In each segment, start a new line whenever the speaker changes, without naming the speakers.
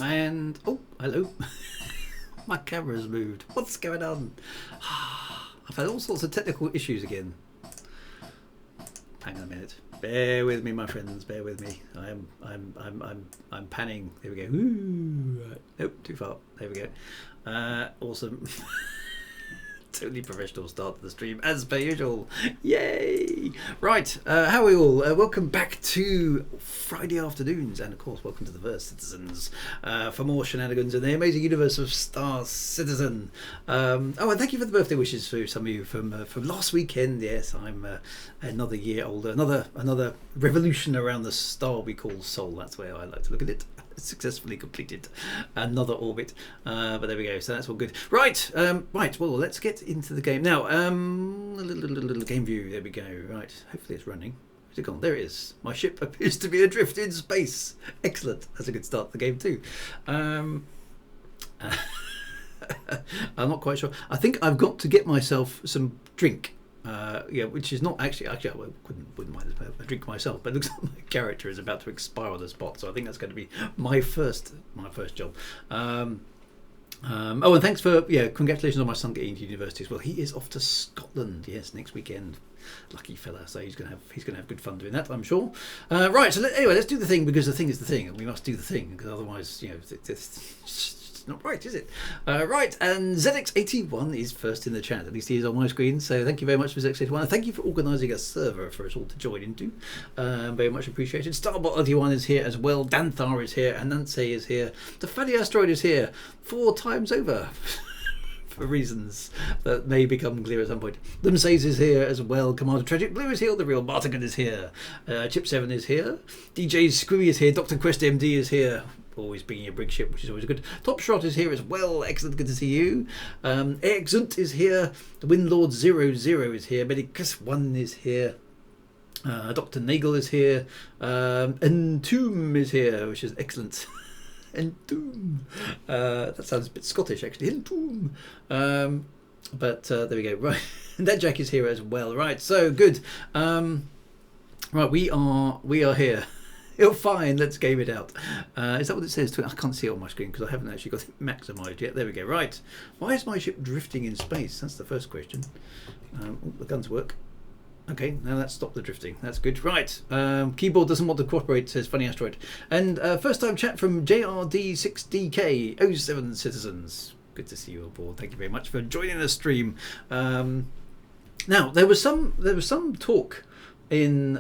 And oh, hello. My camera's moved. What's going on? I've had all sorts of technical issues again. Hang on a minute. Bear with me, my friends. Bear with me. I'm panning. There we go. Ooh, right. Nope, too far. There we go. Awesome. Totally professional start to the stream as per usual. Yay! Right, how are we all? Welcome back to Friday afternoons, and of course, welcome to the Verse Citizens for more shenanigans in the amazing universe of Star Citizen. And thank you for the birthday wishes for some of you from last weekend. Yes, I'm another year older, another revolution around the star we call Sol. That's where I like to look at it. Successfully completed another orbit, but there we go. So that's all good. Right, right. Well, let's get into the game now. A little game view. There we go. Right. Hopefully it's running. Where's it gone? There it is. My ship appears to be adrift in space. Excellent. That's a good start to the game too. I'm not quite sure. I think I've got to get myself some drink. Yeah, which is not actually I wouldn't mind a drink myself, but it looks like my character is about to expire on the spot, so I think that's going to be my first job. Oh, and thanks for congratulations on my son getting into university as well. He is off to Scotland, yes, next weekend. Lucky fella, so he's gonna have good fun doing that, I'm sure. Right, so anyway, let's do the thing, because the thing is the thing, and we must do the thing, because otherwise, it's not right, is it? Right, and ZX81 is first in the chat. At least he is on my screen. So thank you very much for ZX81. And thank you for organising a server for us all to join into. Very much appreciated. Starbot81 is here as well. Danthar is here. Ananse is here. The Fatty Asteroid is here 4 times over. For reasons that may become clear at some point. Limsays is here as well. Commander Tragic Blue is here. The Real Bartigan is here. Chip7 is here. DJ Screwy is here. Dr. Quest MD is here. Always bringing a brig ship, which is always good. Top Shot is here as well. Excellent, good to see you. Exunt is here. The Windlord 00 is here. Medicus 1 is here. Dr. Nagel is here. Entomb is here, which is excellent. Entomb. That sounds a bit Scottish, actually. Entomb. But there we go. Right, and that Jack is here as well. Right, so good. Right, we are here. You're fine, let's game it out. Is that what it says? I can't see it on my screen because I haven't actually got it maximised yet. There we go. Right. Why is my ship drifting in space? That's the first question. The guns work. Okay, now let's stop the drifting. That's good. Right. Keyboard doesn't want to cooperate, says Funny Asteroid. And first time chat from JRD6DK, 07 Citizens. Good to see you aboard. Thank you very much for joining the stream. Now, there was some talk in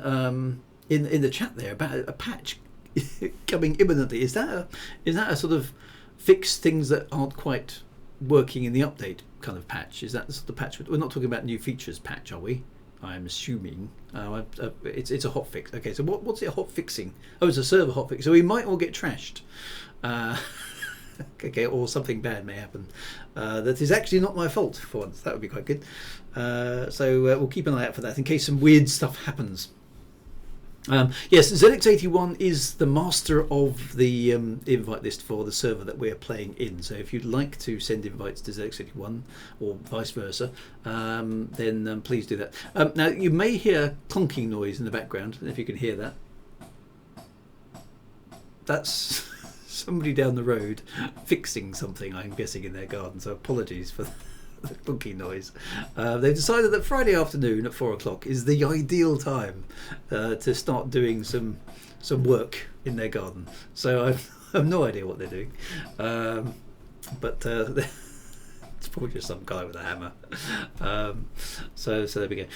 the chat there about a patch coming imminently. Is that a sort of fix things that aren't quite working in the update kind of patch? Is that the sort of patch? We're not talking about new features patch, are we? I'm assuming it's a hot fix. Okay, so what's it hot fixing? Oh, it's a server hot fix. So we might all get trashed. Okay, or something bad may happen. That is actually not my fault for once. That would be quite good. So we'll keep an eye out for that in case some weird stuff happens. Yes, ZX81 is the master of the invite list for the server that we're playing in. So if you'd like to send invites to ZX81 or vice versa, then please do that. Now, you may hear clunking noise in the background, if you can hear that. That's somebody down the road fixing something, I'm guessing, in their garden. So apologies for the clunky noise. They've decided that Friday afternoon at 4 o'clock is the ideal time to start doing some work in their garden. So I have no idea what they're doing, but it's probably just some guy with a hammer. So there we go.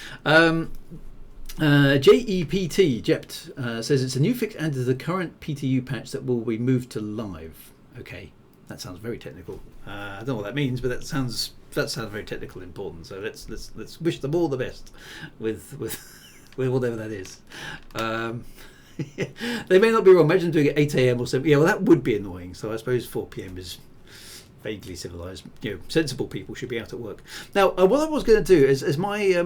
JEPT Jept says it's a new fix added to the current PTU patch that will be moved to live. Okay, that sounds very technical. I don't know what that means, but that sounds very technical and important. So let's wish them all the best with whatever that is. They may not be wrong. Imagine doing it 8 a.m. or something. Yeah, well, that would be annoying. So I suppose 4 p.m. is vaguely civilized. Sensible people should be out at work. Now, what I was going to do is my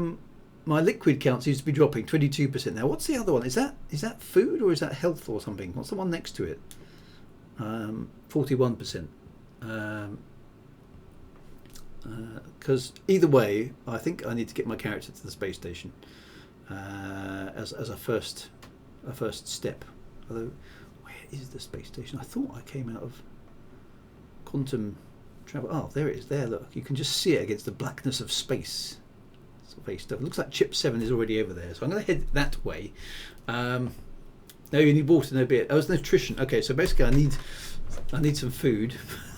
liquid count seems to be dropping 22% now. What's the other one? Is that food or is that health or something? What's the one next to it? 41%. Because either way, I think I need to get my character to the space station as a first step. Although, where is the space station? I thought I came out of quantum travel. Oh, there it is. There, look. You can just see it against the blackness of space. Space stuff. It looks like chip 7 is already over there. So I'm going to head that way. No, you need water, no beer. Oh, it's nutrition. Okay, so basically I need some food.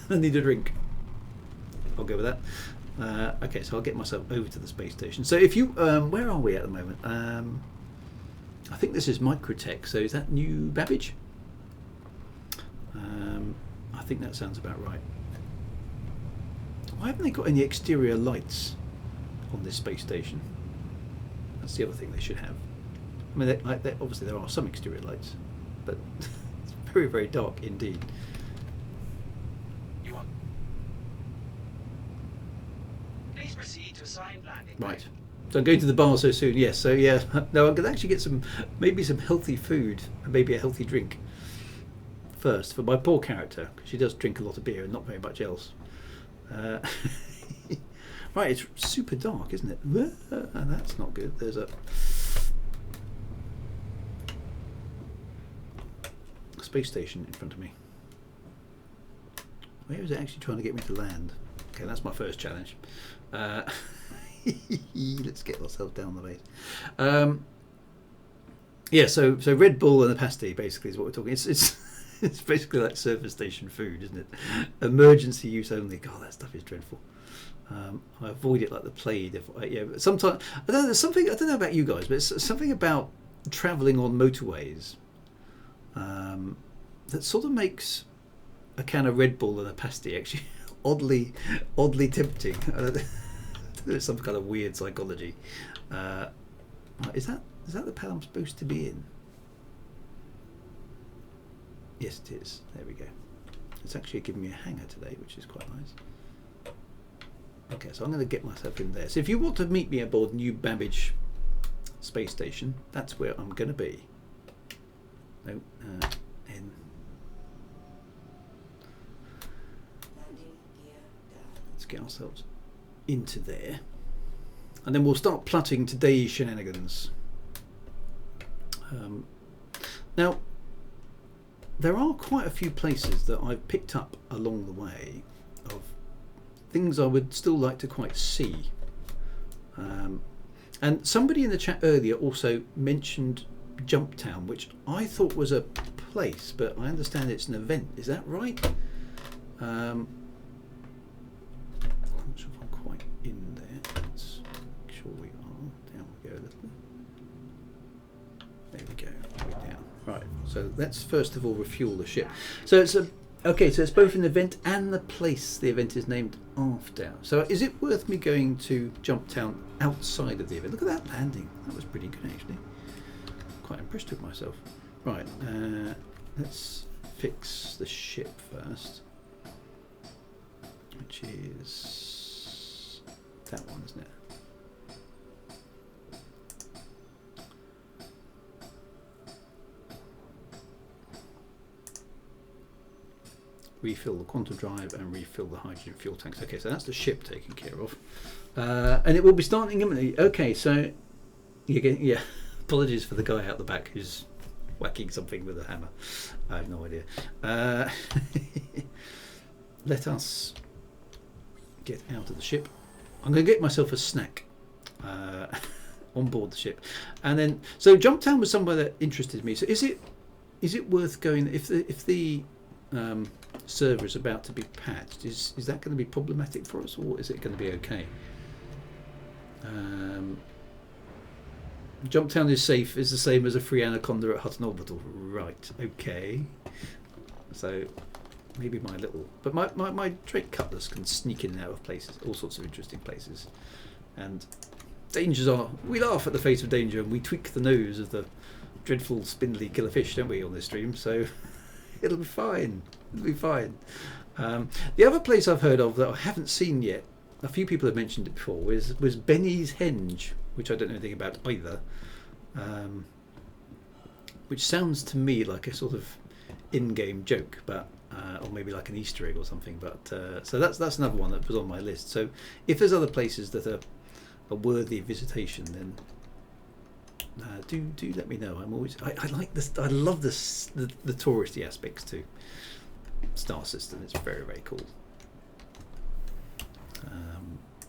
I need a drink. I'll go with that. Okay, so I'll get myself over to the space station. So if you, where are we at the moment? I think this is Microtech. So is that New Babbage? I think that sounds about right. Why haven't they got any exterior lights on this space station? That's the other thing they should have. I mean, obviously there are some exterior lights, but it's very, very dark indeed.
Please proceed to assigned landing.
Right. So I'm going to the bar so soon. Yes. So yeah. No, I'm going to actually get maybe some healthy food and maybe a healthy drink first for my poor character, because she does drink a lot of beer and not very much else. Right, it's super dark, isn't it? That's not good. There's a space station in front of me. Where is it actually trying to get me to land? Okay, that's my first challenge. Let's get ourselves down the base. Yeah, so Red Bull and a pasty basically is what we're talking. It's basically like service station food, isn't it? Emergency use only. God, that stuff is dreadful. I avoid it like the plague. But sometimes I don't know. There's something, I don't know about you guys, but it's something about travelling on motorways that sort of makes a can of Red Bull and a pasty actually oddly tempting. I don't know, there's some kind of weird psychology. Is that the pad I'm supposed to be in? Yes, it is. There we go. It's actually giving me a hanger today, which is quite nice. Okay, so I'm going to get myself in there. So if you want to meet me aboard New Babbage space station, that's where I'm going to be. No, in. Let's get ourselves into there, and then we'll start plotting today's shenanigans. Now, there are quite a few places that I've picked up along the way of things I would still like to quite see. And somebody in the chat earlier also mentioned Jumptown, which I thought was a place, but I understand it's an event. Is that right? I'm not sure if I'm quite in there. Let's make sure we are. Down we go a little. There we go. We're down. Right. So let's first of all refuel the ship. So it's okay. So it's both an event and the place the event is named after. So is it worth me going to Jumptown outside of the event? Look at that landing. That was pretty good actually. Quite impressed with myself. Right. Let's fix the ship first, which is that one, isn't it? Refill the quantum drive and refill the hydrogen fuel tanks. Okay, so that's the ship taken care of, and it will be starting imminently. Okay, so yeah. Apologies for the guy out the back who's whacking something with a hammer. I have no idea. Let us get out of the ship. I'm going to get myself a snack on board the ship, and then so Jumptown was somewhere that interested me. So is it worth going if the server is about to be patched? Is that going to be problematic for us, or is it going to be okay? Jumptown is safe, is the same as a free Anaconda at Hutton Orbital. Right, okay. So maybe my little, but my Drake Cutlass can sneak in and out of places, all sorts of interesting places. And dangers are, we laugh at the face of danger and we tweak the nose of the dreadful spindly killer fish, don't we, on this stream? So it'll be fine. It'll be fine. The other place I've heard of that I haven't seen yet, a few people have mentioned it before, was Benny Henge, which I don't know anything about either. Which sounds to me like a sort of in-game joke, but or maybe like an Easter egg or something. But so that's another one that was on my list. So if there's other places that are worthy of visitation, then do let me know. I like this. I love this the touristy aspects too. Star System. It's very, very cool.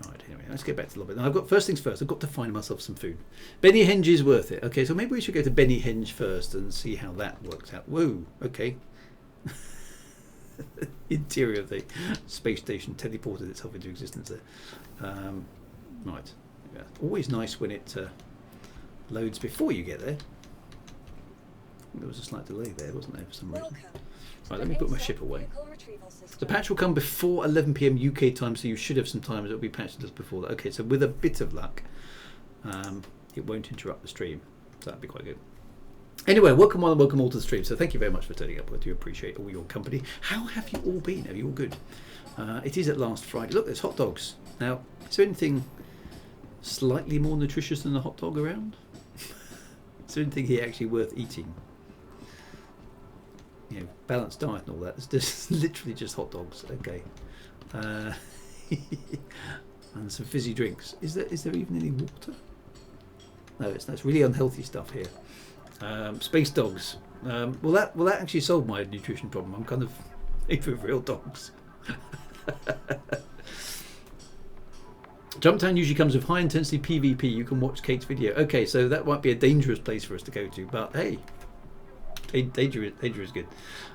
Right, anyway, let's get back to the lobby. Now, I've got first things first. I've got to find myself some food. Benny Henge is worth it. Okay, so maybe we should go to Benny Henge first and see how that works out. Whoa, okay. Interior of the space station teleported itself into existence there. Right, yeah. Always nice when it loads before you get there. There was a slight delay there, wasn't there, for some reason? Right, let me put my ship away. The patch will come before 11 PM UK time, so you should have some time. It'll be patched just before that. Okay, so with a bit of luck, it won't interrupt the stream. So that'd be quite good. Anyway, welcome one and welcome all to the stream. So thank you very much for turning up. I do appreciate all your company. How have you all been? Are you all good? It is at last Friday. Look, there's hot dogs. Now, is there anything slightly more nutritious than a hot dog around? Is there anything here actually worth eating? You know, balanced diet and all that. It's just literally just hot dogs. Okay. And some fizzy drinks. Is there even any water? No, it's really unhealthy stuff here. Space dogs. Well, that actually solved my nutrition problem. I'm kind of made for real dogs. Jumptown usually comes with high intensity PvP. You can watch Kate's video. Okay, so that might be a dangerous place for us to go to, but hey, danger is good.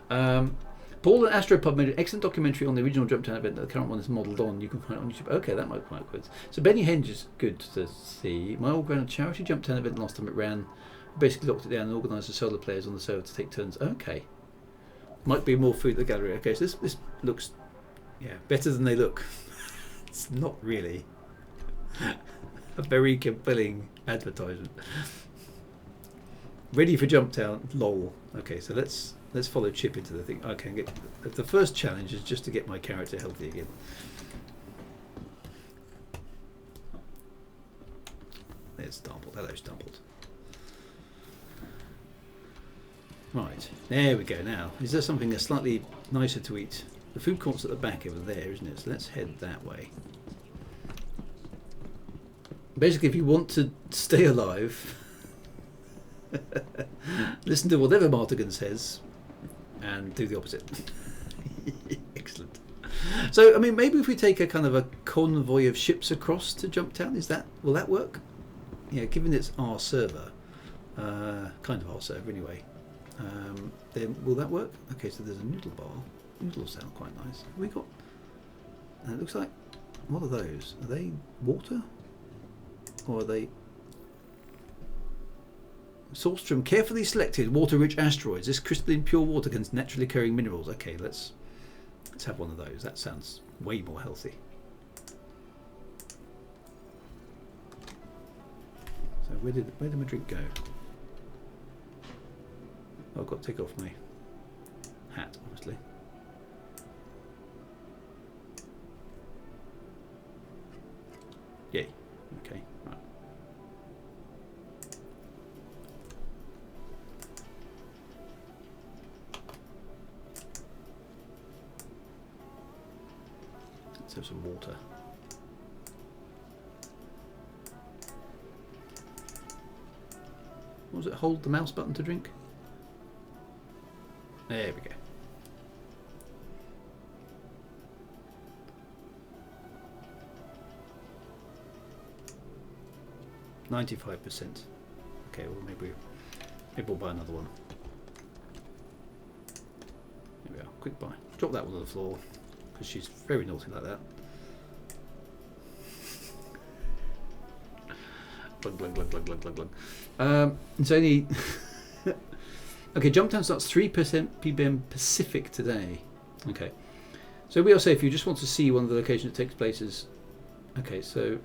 Paul and Astropub made an excellent documentary on the original Jumptown event that the current one is modelled on. You can find it on YouTube. Okay, that might be quite good. So Benny Henge is good to see. My old ground charity Jumptown event last time it ran, basically locked it down and organised the solar players on the server to take turns. Okay, might be more food at the gallery. Okay, so this looks, yeah, better than they look. It's not really a very compelling advertisement. Ready for Jumptown, lol. Okay, so let's follow Chip into the thing. Okay, the first challenge is just to get my character healthy again. There's Stumbled. Hello, Stumbled. Right, there we go. Now, is there something that's slightly nicer to eat? The food court's at the back over there, isn't it? So let's head that way. Basically, if you want to stay alive, listen to whatever Martigan says and do the opposite. Excellent. So, I mean, maybe if we take a kind of a convoy of ships across to Jumptown, will that work? Yeah, given it's our server, kind of our server anyway. Then will that work? Okay, so there's a noodle bar. Noodles sound quite nice. Have we got? It looks like, what are those? Are they water? Or are they sourced from carefully selected water-rich asteroids? This crystalline pure water contains naturally occurring minerals. Okay, let's have one of those. That sounds way more healthy. So where did my drink go? Oh, I've got to take off my hat, obviously. Yay. Okay, right. Let's have some water. What was it? Hold the mouse button to drink? There we go. $95%. Okay, well maybe we'll buy another one. There we are. Quick buy. Drop that one on the floor because she's very naughty like that. Glug glug glug glug glug glug glug. It's only okay. Jumptown starts 3% PM Pacific today. Okay, so we are safe. If you just want to see one of the locations it takes place is okay. So.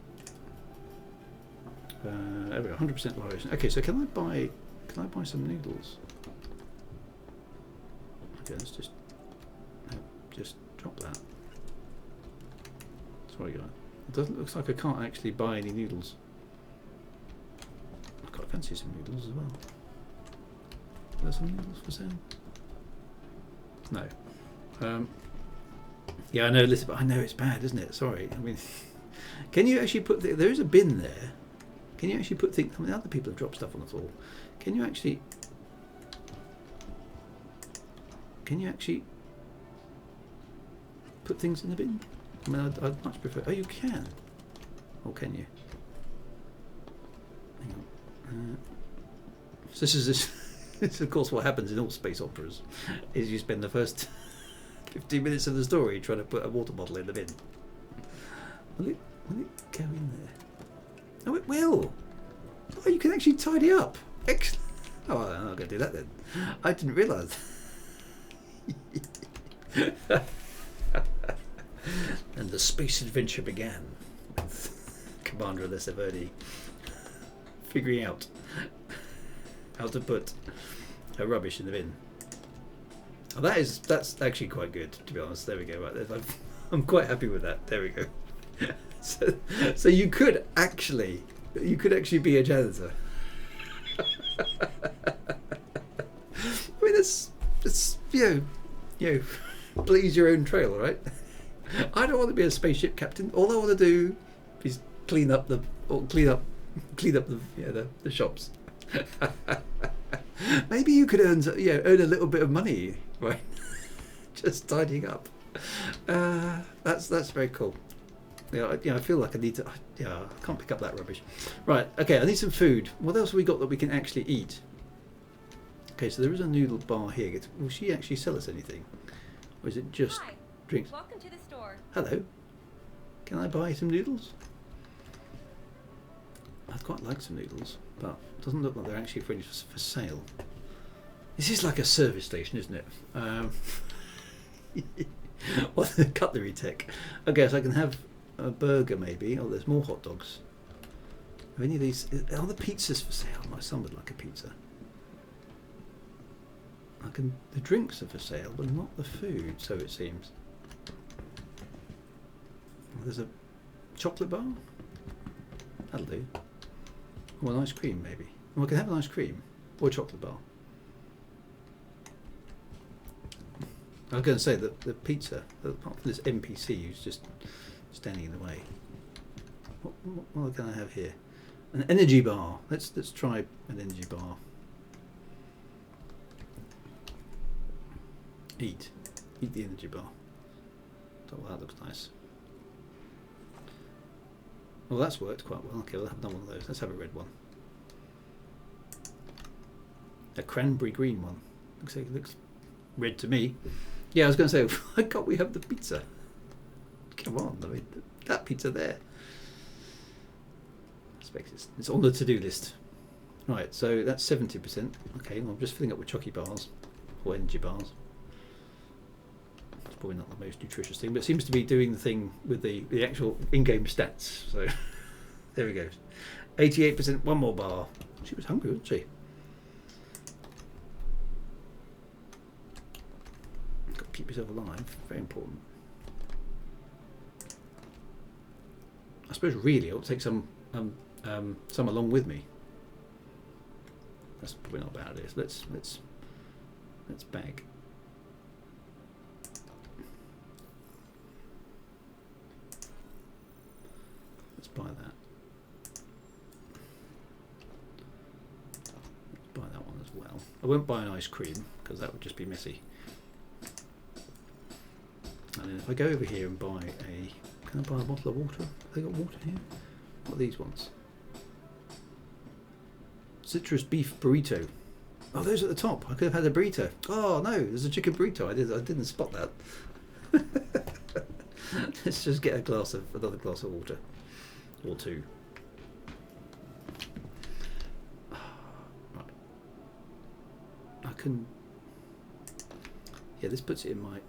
There we go, 100% variation. Okay, so can I buy some noodles? Okay, let's just drop that. Sorry, guys. Looks like I can't actually buy any noodles. I quite fancy some noodles as well. Are there some noodles for sale? No. Yeah, I know, listen, but I know it's bad, isn't it? Sorry. I mean, can you actually put there is a bin there. Can you actually put things? I mean, other people have dropped stuff on the floor. Can you actually put things in the bin? I mean, I'd much prefer. Oh, you can. Or can you? Hang on. So this is this. This is of course what happens in all space operas. Is you spend the first 15 minutes of the story trying to put a water bottle in the bin. Will it go in there? Oh, it will. Oh, you can actually tidy up. Excellent. Oh, I'm not going to do that then. I didn't realise. And the space adventure began with Commander Leseverde figuring out how to put her rubbish in the bin. Oh, that's actually quite good, to be honest. There we go. Right, I'm quite happy with that. There we go. So you could actually be a janitor. I mean, it's you know, blaze your own trail, right? I don't want to be a spaceship captain. All I want to do is clean up the shops. Maybe you could earn a little bit of money, right? Just tidying up. That's very cool. I feel like I need to. I can't pick up that rubbish. Right. Okay. I need some food. What else have we got that we can actually eat? Okay. So there is a noodle bar here. Will she actually sell us anything, or is it just drinks?
Welcome to the store.
Hello. Can I buy some noodles? I'd quite like some noodles, but it doesn't look like they're actually for sale. This is like a service station, isn't it? What the cutlery tech? Okay, so I can have a burger maybe. Oh, there's more hot dogs. Are any of these? Are the pizzas for sale? My son would like a pizza. The drinks are for sale, but not the food, so it seems. There's a chocolate bar. That'll do. Or an ice cream, maybe. Well, I can have an ice cream or a chocolate bar. I was going to say that the pizza, apart from this NPC who's just standing in the way. What can I have here? An energy bar. Let's try an energy bar. Eat the energy bar. Oh, that looks nice. Well, that's worked quite well. Okay, we'll have another one of those. Let's have a red one. A cranberry green one. Looks red to me. Yeah, I was going to say, why can't we have the pizza? Come on, I mean, that pizza there. I expect it's on the to-do list. Right, so that's 70%. Okay, well, I'm just filling up with chocky bars or energy bars. It's probably not the most nutritious thing, but it seems to be doing the thing with the actual in-game stats. So there we go. 88%, one more bar. She was hungry, wasn't she? Got to keep yourself alive, very important. I suppose really I'll take some along with me. That's probably not a bad idea. So let's bag. Let's buy that. Let's buy that one as well. I won't buy an ice cream because that would just be messy. And then if I go over here and buy can I buy a bottle of water? Have they got water here? What are these ones? Citrus beef burrito. Oh, those at the top. I could have had a burrito. Oh no, there's a chicken burrito. I didn't spot that. Let's just get another glass of water. Or two. Right. I can. Yeah, this puts it in my.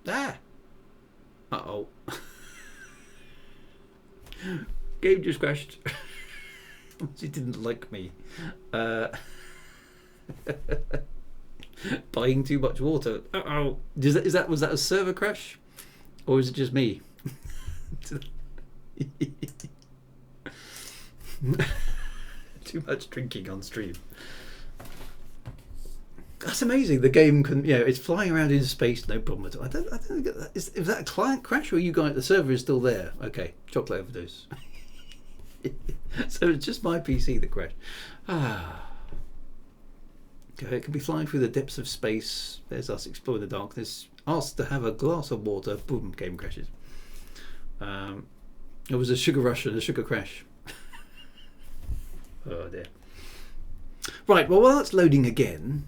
Ah! Uh-oh. Game just crashed. She didn't like me. Buying too much water. Uh-oh. Was that a server crash? Or is it just me? Too much drinking on stream. That's amazing. The game can, it's flying around in space, no problem at all. I don't get that. Is that a client crash or you guys? The server is still there. Okay, chocolate overdose. So it's just my PC that crashed. Okay, it can be flying through the depths of space. There's us exploring the darkness. Asked to have a glass of water. Boom, game crashes. It was a sugar rush and a sugar crash. Oh dear. Right, well, while it's loading again,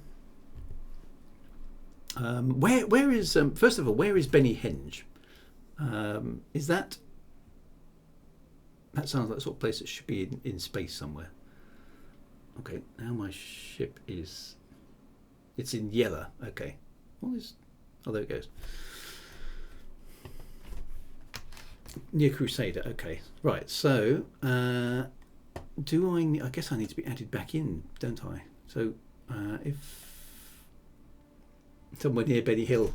where is first of all, where is Benny Henge? Is that sounds like the sort of place that should be in space somewhere. Okay, now my ship is, it's in yellow. Okay, what is, oh, there it goes. Near Crusader. Okay, right. So I guess I need to be added back in, don't I? So if somewhere near Benny Hill.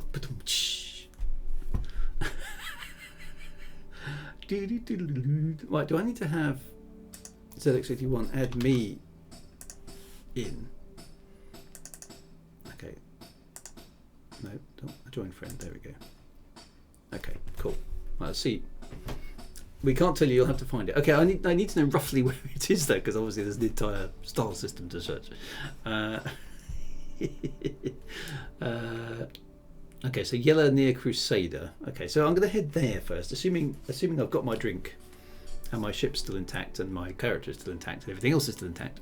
Right, do I need to have ZX81 add me in? Okay. No, don't join friend. There we go. Okay, cool. Right, let's see. We can't tell you. You'll have to find it. Okay, I need to know roughly where it is though, because obviously there's an entire style system to search. Okay, so yellow near Crusader. Okay, so I'm going to head there first, assuming I've got my drink, and my ship's still intact, and my character's still intact, and everything else is still intact.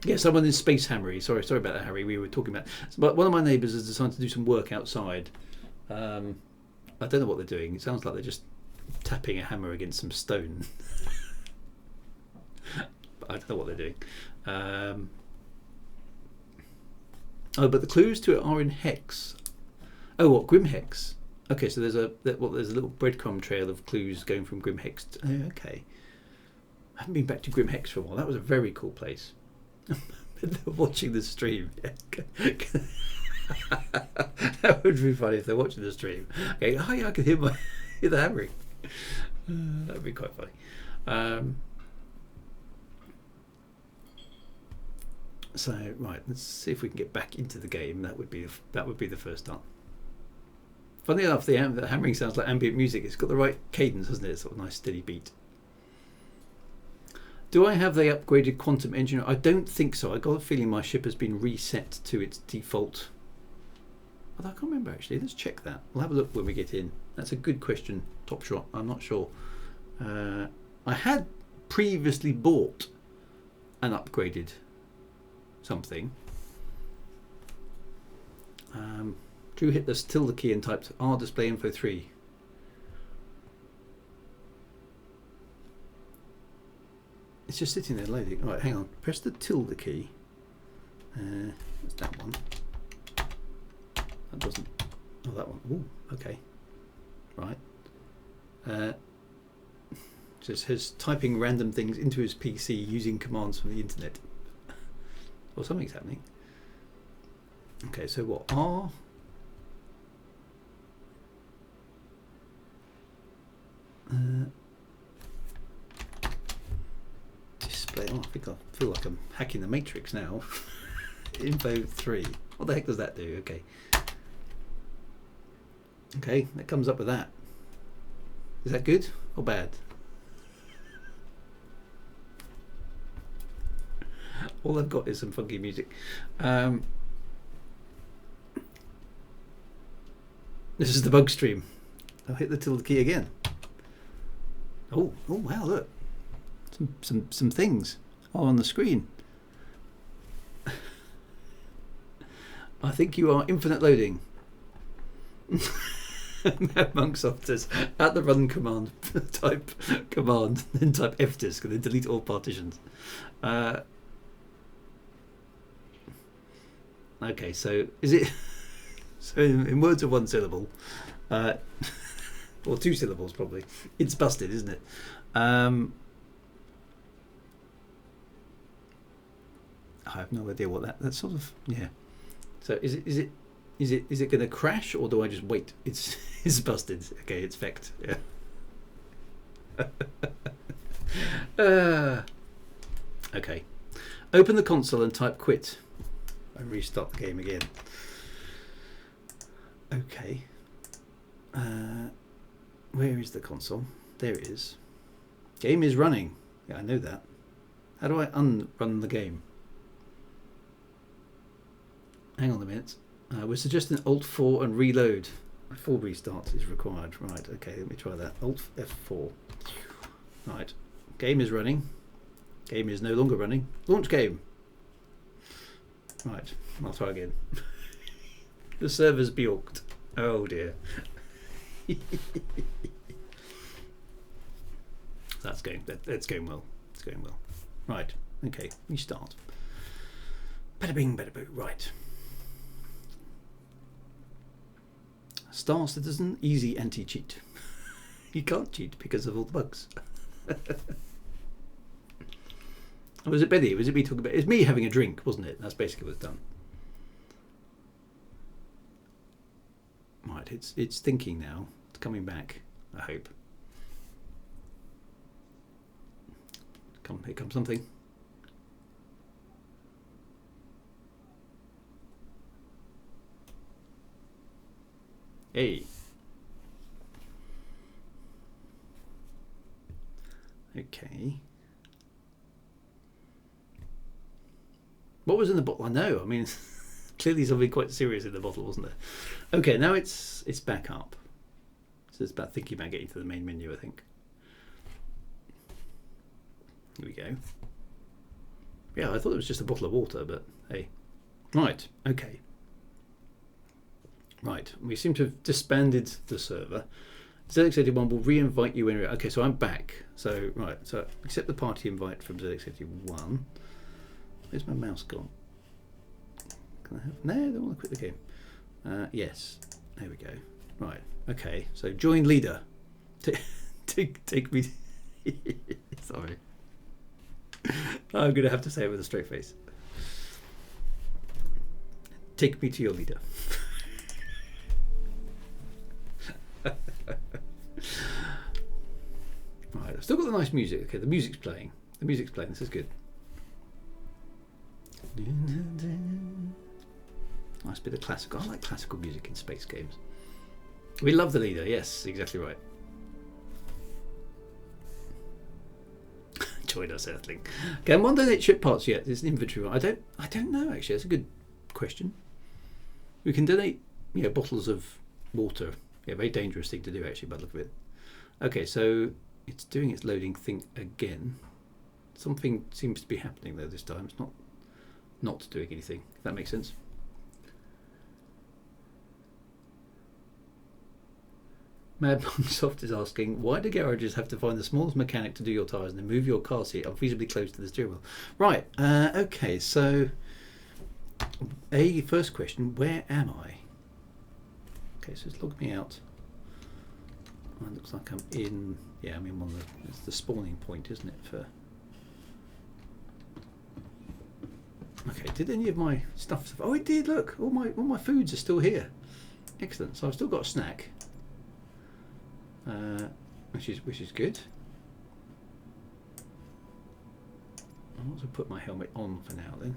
Yeah, someone in Space Hammery. Sorry about that, Harry. We were talking about. But one of my neighbours has decided to do some work outside. I don't know what they're doing. It sounds like they're just tapping a hammer against some stone. But I don't know what they're doing. Oh, but the clues to it are in Hex. Oh, what, Grim HEX? Okay, so there's a little breadcrumb trail of clues going from Grim HEX. Okay, I haven't been back to Grim HEX for a while. That was a very cool place. They're watching the stream. That would be funny if they're watching the stream. Okay, oh yeah, I can hear the hammering. That would be quite funny. So right, let's see if we can get back into the game. That would be the first start. Funny enough, the hammering sounds like ambient music. It's got the right cadence, hasn't it? It's sort of nice steady beat. Do I have the upgraded quantum engine? I don't think so. I got a feeling my ship has been reset to its default. Although I can't remember actually. Let's check that. We'll have a look when we get in. That's a good question, Top Shot. I'm not sure. I had previously bought an upgraded something. Drew hit the tilde key and typed R display info 3. It's just sitting there loading. All right, hang on. Press the tilde key. That's that one. That doesn't. Oh, that one. Ooh, okay. Right. Just his typing random things into his PC using commands from the internet. Or something's happening. Okay, so what? R. Display. Oh, I feel like I'm hacking the Matrix now. Info 3. What the heck does that do? Okay. Okay, that comes up with that. Is that good or bad? All I've got is some funky music. This is the bug stream. I'll hit the tilde key again. Oh wow! Look, some things are on the screen. I think you are infinite loading. Monksoft says at the run command type command, then type fdisk and then delete all partitions. Okay, so is it so in words of one syllable, or two syllables probably, it's busted, isn't it? I have no idea what that's sort of, yeah. So is it going to crash, or do I just wait? It's busted. Okay, it's fecked. Yeah. Okay. Open the console and type quit and restart the game again. Okay. Where is the console? There it is. Game is running. Yeah, I know that. How do I unrun the game? hang on a minute. We're suggesting Alt 4 and reload. 4 restarts is required. Right, okay, let me try that. Alt F4. Right, game is running. Game is no longer running. Launch game. Right, I'll try again. The server's bjorked. Oh dear. That's going well. It's going well. Right, okay, we start. Bada bing, bada boo. Right. Star Citizen, easy anti-cheat. You can't cheat because of all the bugs. Was it Benny? Was it me talking about? It's me having a drink, wasn't it? That's basically what's done. Right, it's thinking now. It's coming back, I hope. Here comes something. Hey. Okay. What was in the bottle? I know. I mean, clearly something quite serious in the bottle, wasn't there? Okay, now it's back up. So it's about thinking about getting to the main menu, I think. Here we go. Yeah, I thought it was just a bottle of water, but hey. Right, okay. Right, we seem to have disbanded the server. ZX81 will re-invite you in. Okay, so I'm back. So, right, so accept the party invite from ZX81. Where's my mouse gone? Can I have? No, I don't want to quit the game. Yes, there we go. Right, okay, so join leader. Take me. Sorry. I'm going to have to say it with a straight face. Take me to your leader. Right, I've still got the nice music. Okay, the music's playing. The music's playing. This is good. Nice bit of classical. I like classical music in space games. We love the leader. Yes, exactly right. Join us, Earthling. Okay, I'm on donate ship parts yet. There's an inventory. I don't know actually. That's a good question. We can donate, bottles of water. Yeah, very dangerous thing to do actually, by the look of it. Okay, so it's doing its loading thing again. Something seems to be happening though this time. It's not doing anything. If that makes sense. Mad Soft is asking, why do garages have to find the smallest mechanic to do your tyres and then move your car seat unfeasibly close to the steering wheel? Right, okay, so first question, where am I? Okay, so it's logged me out. It looks like I'm in, I'm in one of it's the spawning point, isn't it? For okay, did any of my stuff? Oh, it did. Look, all my foods are still here. Excellent. So I've still got a snack. Which is good. I'll also put my helmet on for now then.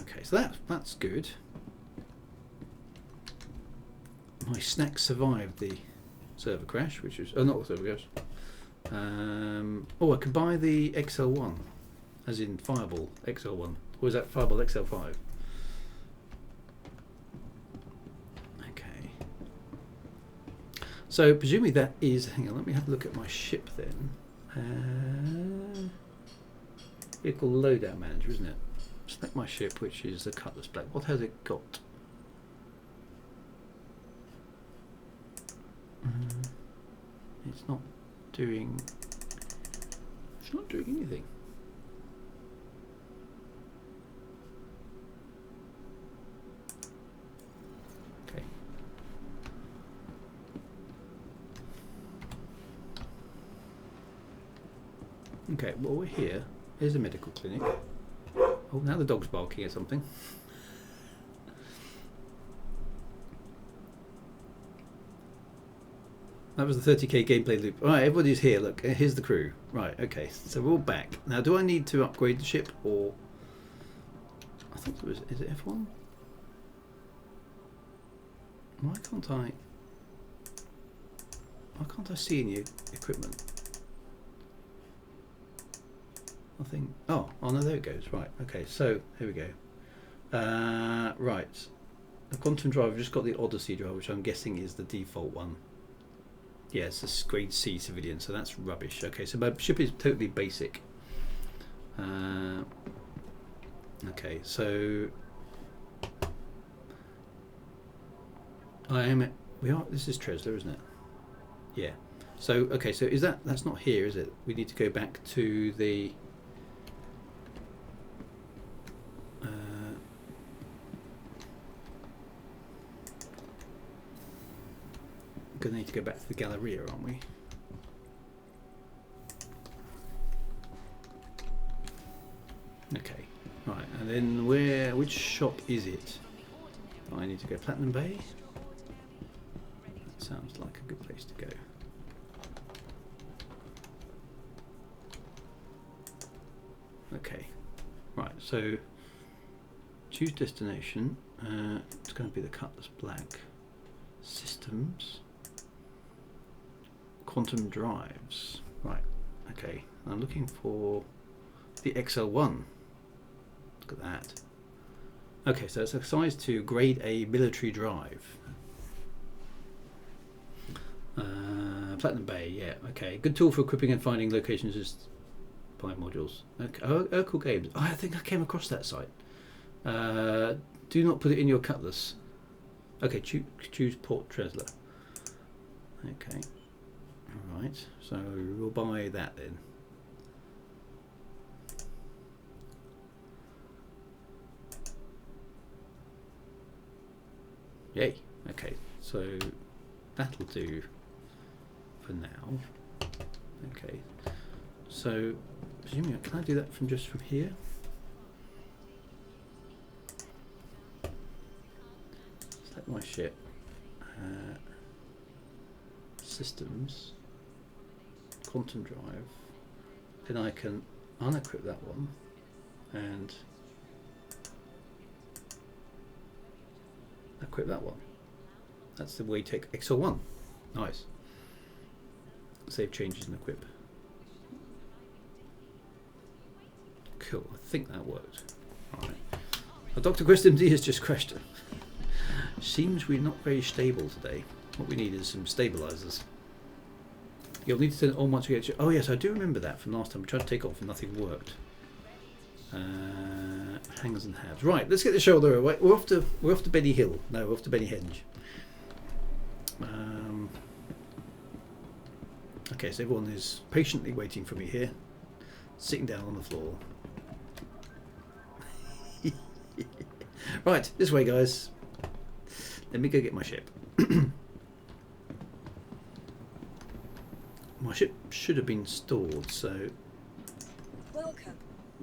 Okay, so that's good. My snack survived the server crash, which is not the server crash. I could buy the XL1, as in Fireball XL1, or is that Fireball XL5? So presumably that is, hang on, let me have a look at my ship then. Vehicle loadout manager, isn't it? Select my ship, which is the Cutlass Black. What has it got? It's not doing anything. Okay, well we're here. Here's a medical clinic. Oh, now the dog's barking at something. That was the 30k gameplay loop. Alright, everybody's here. Look, here's the crew. Right, okay, so we're all back. Now, do I need to upgrade the ship or... I think it was... Is it F1? Why can't I see any equipment? I think. Oh no, there it goes. Right. Okay. So here we go. Right. The Quantum Drive, I've just got the Odyssey Drive, which I'm guessing is the default one. Yeah, it's a grade C civilian, so that's rubbish. Okay, so my ship is totally basic. Okay, so this is Tresla, isn't it? Yeah. So, okay, so that's not here, is it? We need to go back to the going to need to go back to the Galleria, aren't we? Okay, right, and then which shop is it? Oh, I need to go Platinum Bay. That sounds like a good place to go. Okay, right, so choose destination. It's going to be the Cutlass Black. Systems. Quantum drives. Right, okay, I'm looking for the XL1. Look at that. Okay, so it's a size 2 grade A military drive. Platinum Bay, yeah, okay. Good tool for equipping and finding locations as buy modules. Okay. Urkel Games. Oh, I think I came across that site. Do not put it in your Cutlass. Okay, choose Port Tresla. Okay. Alright, so we'll buy that then. Yay. Okay, so that'll do for now. Okay, so presuming, can I do that from here? Select my ship. Systems. Quantum drive. Then I can unequip that one and equip that one. That's the way take XL1. Nice. Save changes and equip. Cool, I think that worked. Alright. Dr. Quest MD has just crashed. Seems we're not very stable today. What we need is some stabilizers. You'll need to turn it on once we get. Oh yes, I do remember that from last time. We tried to take off and nothing worked. Hangers and halves. Right, let's get the shoulder away. We're off to Benny Hill. No, we're off to Benny Henge. Okay, so everyone is patiently waiting for me here, sitting down on the floor. Right, this way, guys. Let me go get my ship. My ship should have been stored, so
welcome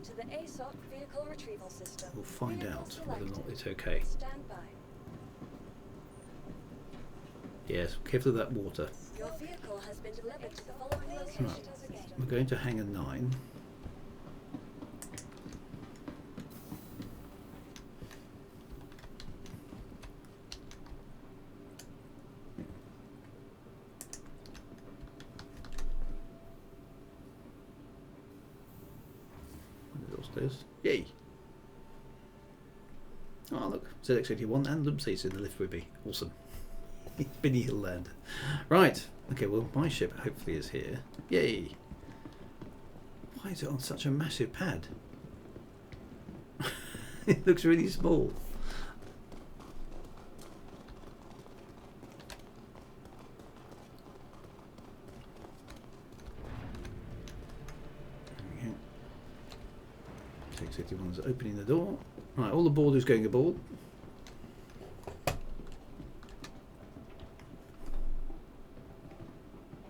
to the ASOC vehicle retrieval system.
We'll find out whether or not it's okay.
Stand by.
Yes, careful of that water.
Your vehicle has been delivered to the following locations again.
We're going to Hangar 9. Yay! Oh look, ZX81 and Lumpsey's in the lift with me. Awesome. Benny Hill land. Right, okay, well my ship hopefully is here. Yay! Why is it on such a massive pad? It looks really small. ZX81's opening the door. Right, all the board is going aboard.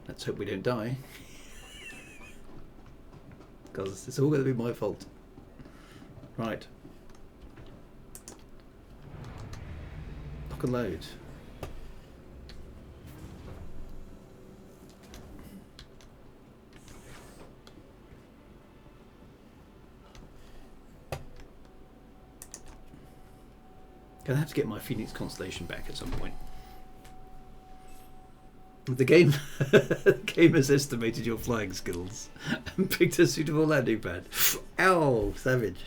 Let's hope we don't die. Because it's all going to be my fault. Right. Lock and load. Gonna have to get my Phoenix constellation back at some point. The game has estimated your flying skills and picked a suitable landing pad. Ow, savage.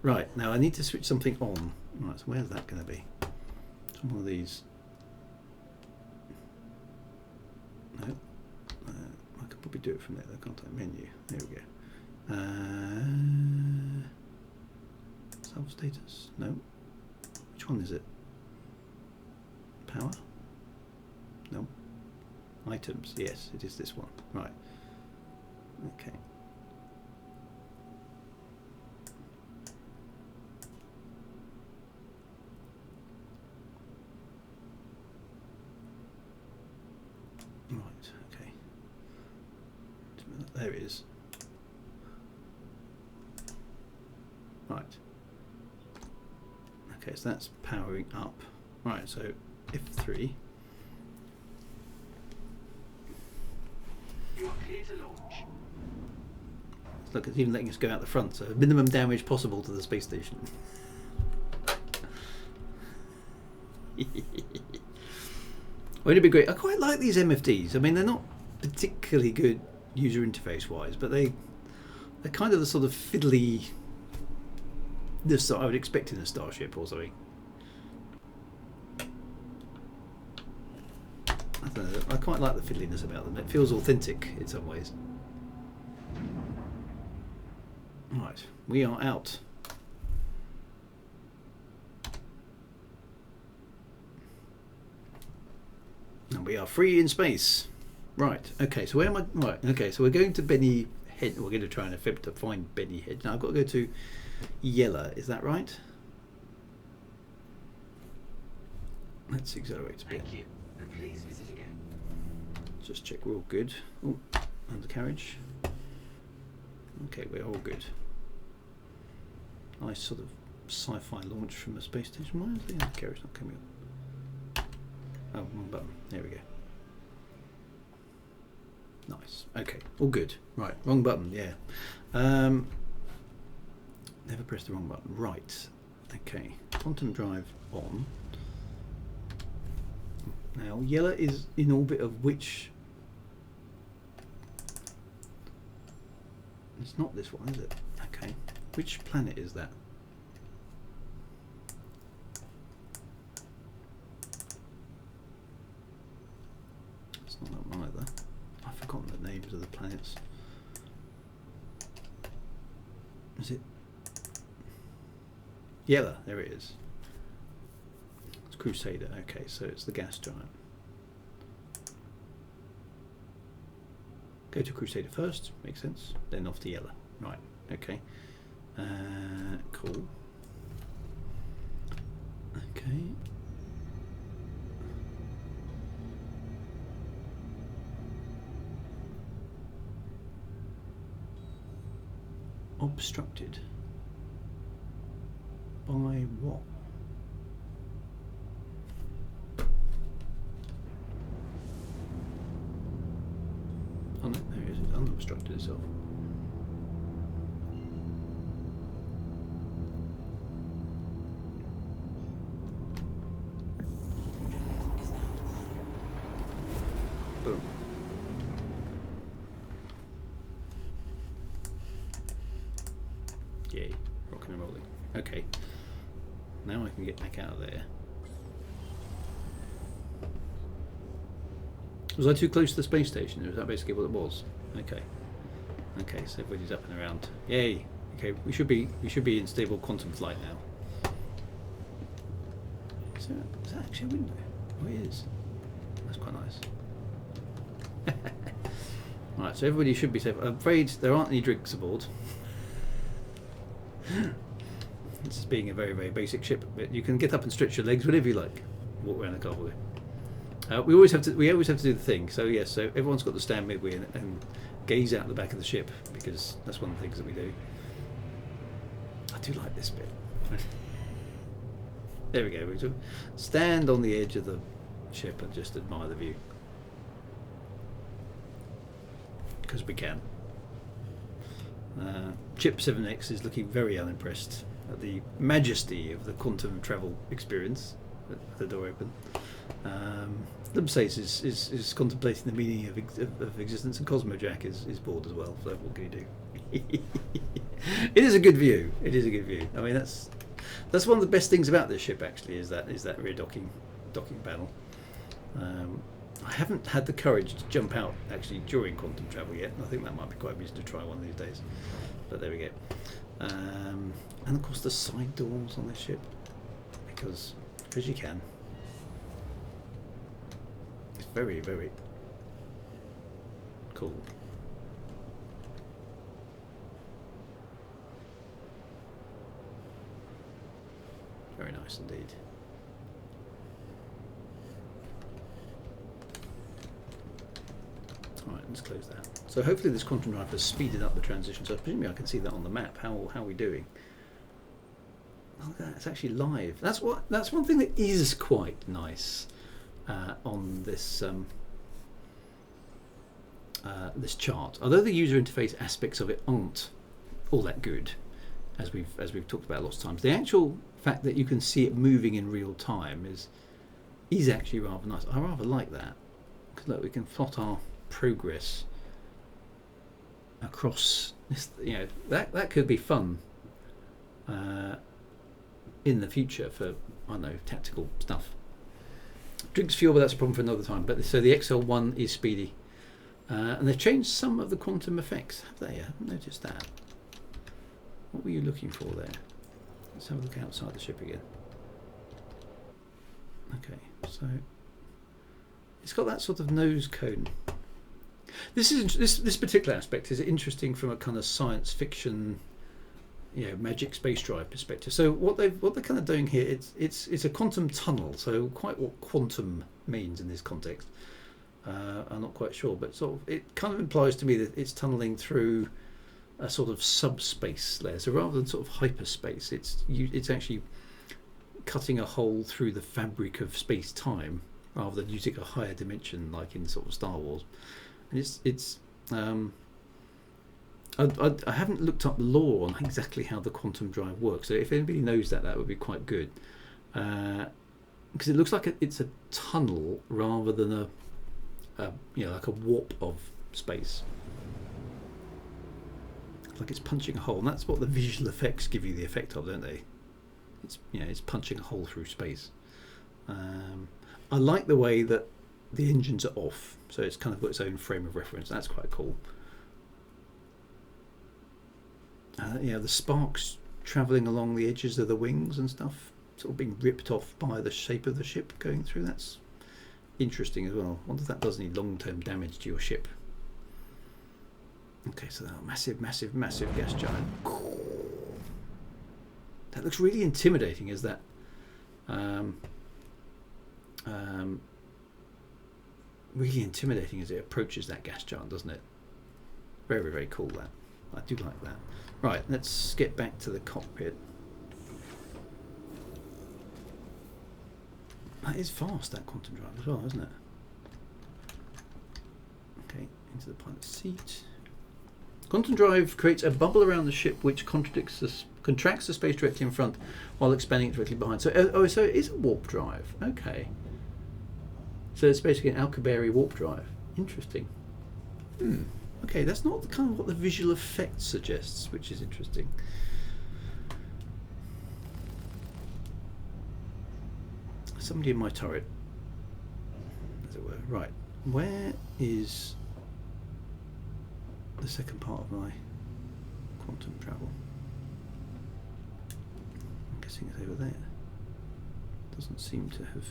Right, now I need to switch something on. Right, so where's that going to be? Some one of these. No. I could probably do it from there, the contact menu. There we go. Self status? No. Which one is it? Power? No. Items? Yes, it is this one. Right. Okay. Right, okay. There it is. Right. Okay, so that's powering up. Right, so F3.
You are clear to launch.
Look, it's even letting us go out the front, so minimum damage possible to the space station. Wouldn't it be great? I quite like these MFDs. I mean, they're not particularly good user interface wise, but they're kind of the sort of fiddly this I would expect in a starship or something. I don't know, I quite like the fiddliness about them. It feels authentic in some ways. Right, we are out. And we are free in space. Right, okay, so where am I? Right, okay, so we're going to Benny Henge. We're going to try and attempt to find Benny Henge. Now I've got to go to Yella, is that right? Let's accelerate a bit.
Thank you. And please visit again.
Just check we're all good. Oh, undercarriage. Okay, we're all good. Nice sort of sci-fi launch from a space station. Why is the undercarriage not coming up? Oh, wrong button. There we go. Nice. Okay, all good. Right, wrong button. Yeah. Never pressed the wrong button. Right. Okay. Quantum drive on. Now, Yella is in orbit of which? It's not this one, is it? Okay. Which planet is that? It's not that one either. I've forgotten the names of the planets. Is it? Yella, there it is. It's Crusader. Okay, so it's the gas giant. Go to Crusader first, makes sense. Then off to Yella. Right, okay. Cool. Okay. Obstructed. By what? Oh no, there it is. It's unobstructed itself. Boom. Yay, rocking and rolling. Okay, now I can get back out of there. Was I too close to the space station? Is that basically what it was? Okay. Okay, so everybody's up and around. Yay! Okay, we should be in stable quantum flight now. Is that actually a window? Oh, it is. That's quite nice. Right, so everybody should be safe. I'm afraid there aren't any drinks aboard. This is being a very, very basic ship, but you can get up and stretch your legs whenever you like. Walk around the cargo. We always have to do the thing. So yes, so everyone's got to stand midway and gaze out the back of the ship, because that's one of the things that we do. I do like this bit. There we go. We just stand on the edge of the ship and just admire the view, because we can. Chip 7X is looking very unimpressed at the majesty of the quantum travel experience with the door open. Libsace is contemplating the meaning of existence, and Cosmo Jack is bored as well, so what can you do? It is a good view. It is a good view. I mean, that's one of the best things about this ship. Actually, is that rear docking panel. I haven't had the courage to jump out actually during quantum travel yet. I think that might be quite amusing to try one of these days. But there we go. And of course the side doors on this ship, because you can. It's very, very cool. Very nice indeed. Alright, let's close that. So hopefully this quantum drive has speeded up the transition, so presumably I can see that on the map. How are we doing? Oh, look at that, it's actually live. That's one thing that is quite nice on this this chart. Although the user interface aspects of it aren't all that good, as we've talked about lots of times, the actual fact that you can see it moving in real time is actually rather nice. I rather like that, because look, we can plot our progress across this. That could be fun in the future for, I don't know, tactical stuff. Drinks fuel, but that's a problem for another time. But so the XL1 is speedy, and they've changed some of the quantum effects, have they? I haven't noticed that. What were you looking for there? Let's have a look outside the ship again. Okay, so it's got that sort of nose cone. This particular aspect is interesting from a kind of science fiction, magic space drive perspective. So what they're kind of doing here, it's a quantum tunnel. So quite what quantum means in this context, I'm not quite sure, but sort of it kind of implies to me that it's tunneling through a sort of subspace layer. So rather than sort of hyperspace, it's actually cutting a hole through the fabric of space-time rather than using a higher dimension like in sort of Star Wars. And I haven't looked up the law on exactly how the quantum drive works. So if anybody knows that would be quite good, because it looks like it's a tunnel rather than like a warp of space. Like it's punching a hole, and that's what the visual effects give you the effect of, don't they? It's punching a hole through space. I like the way that the engines are off, so it's kind of got its own frame of reference. That's quite cool. The sparks travelling along the edges of the wings and stuff, sort of being ripped off by the shape of the ship going through. That's interesting as well. I wonder if that does any long-term damage to your ship. Okay, so that massive gas giant. That looks really intimidating, is that? Really intimidating as it approaches that gas giant, doesn't it? Very, very cool, that. I do like that. Right, let's get back to the cockpit. That is fast, that quantum drive as well, isn't it? Okay, into the pilot's seat. Quantum drive creates a bubble around the ship which contracts the space directly in front while expanding it directly behind. So, so it is a warp drive. Okay. So it's basically an Alcubierre warp drive. Interesting. Okay, that's not kind of what the visual effect suggests, which is interesting. Somebody in my turret, as it were. Right, where is the second part of my quantum travel? I'm guessing it's over there. Doesn't seem to have.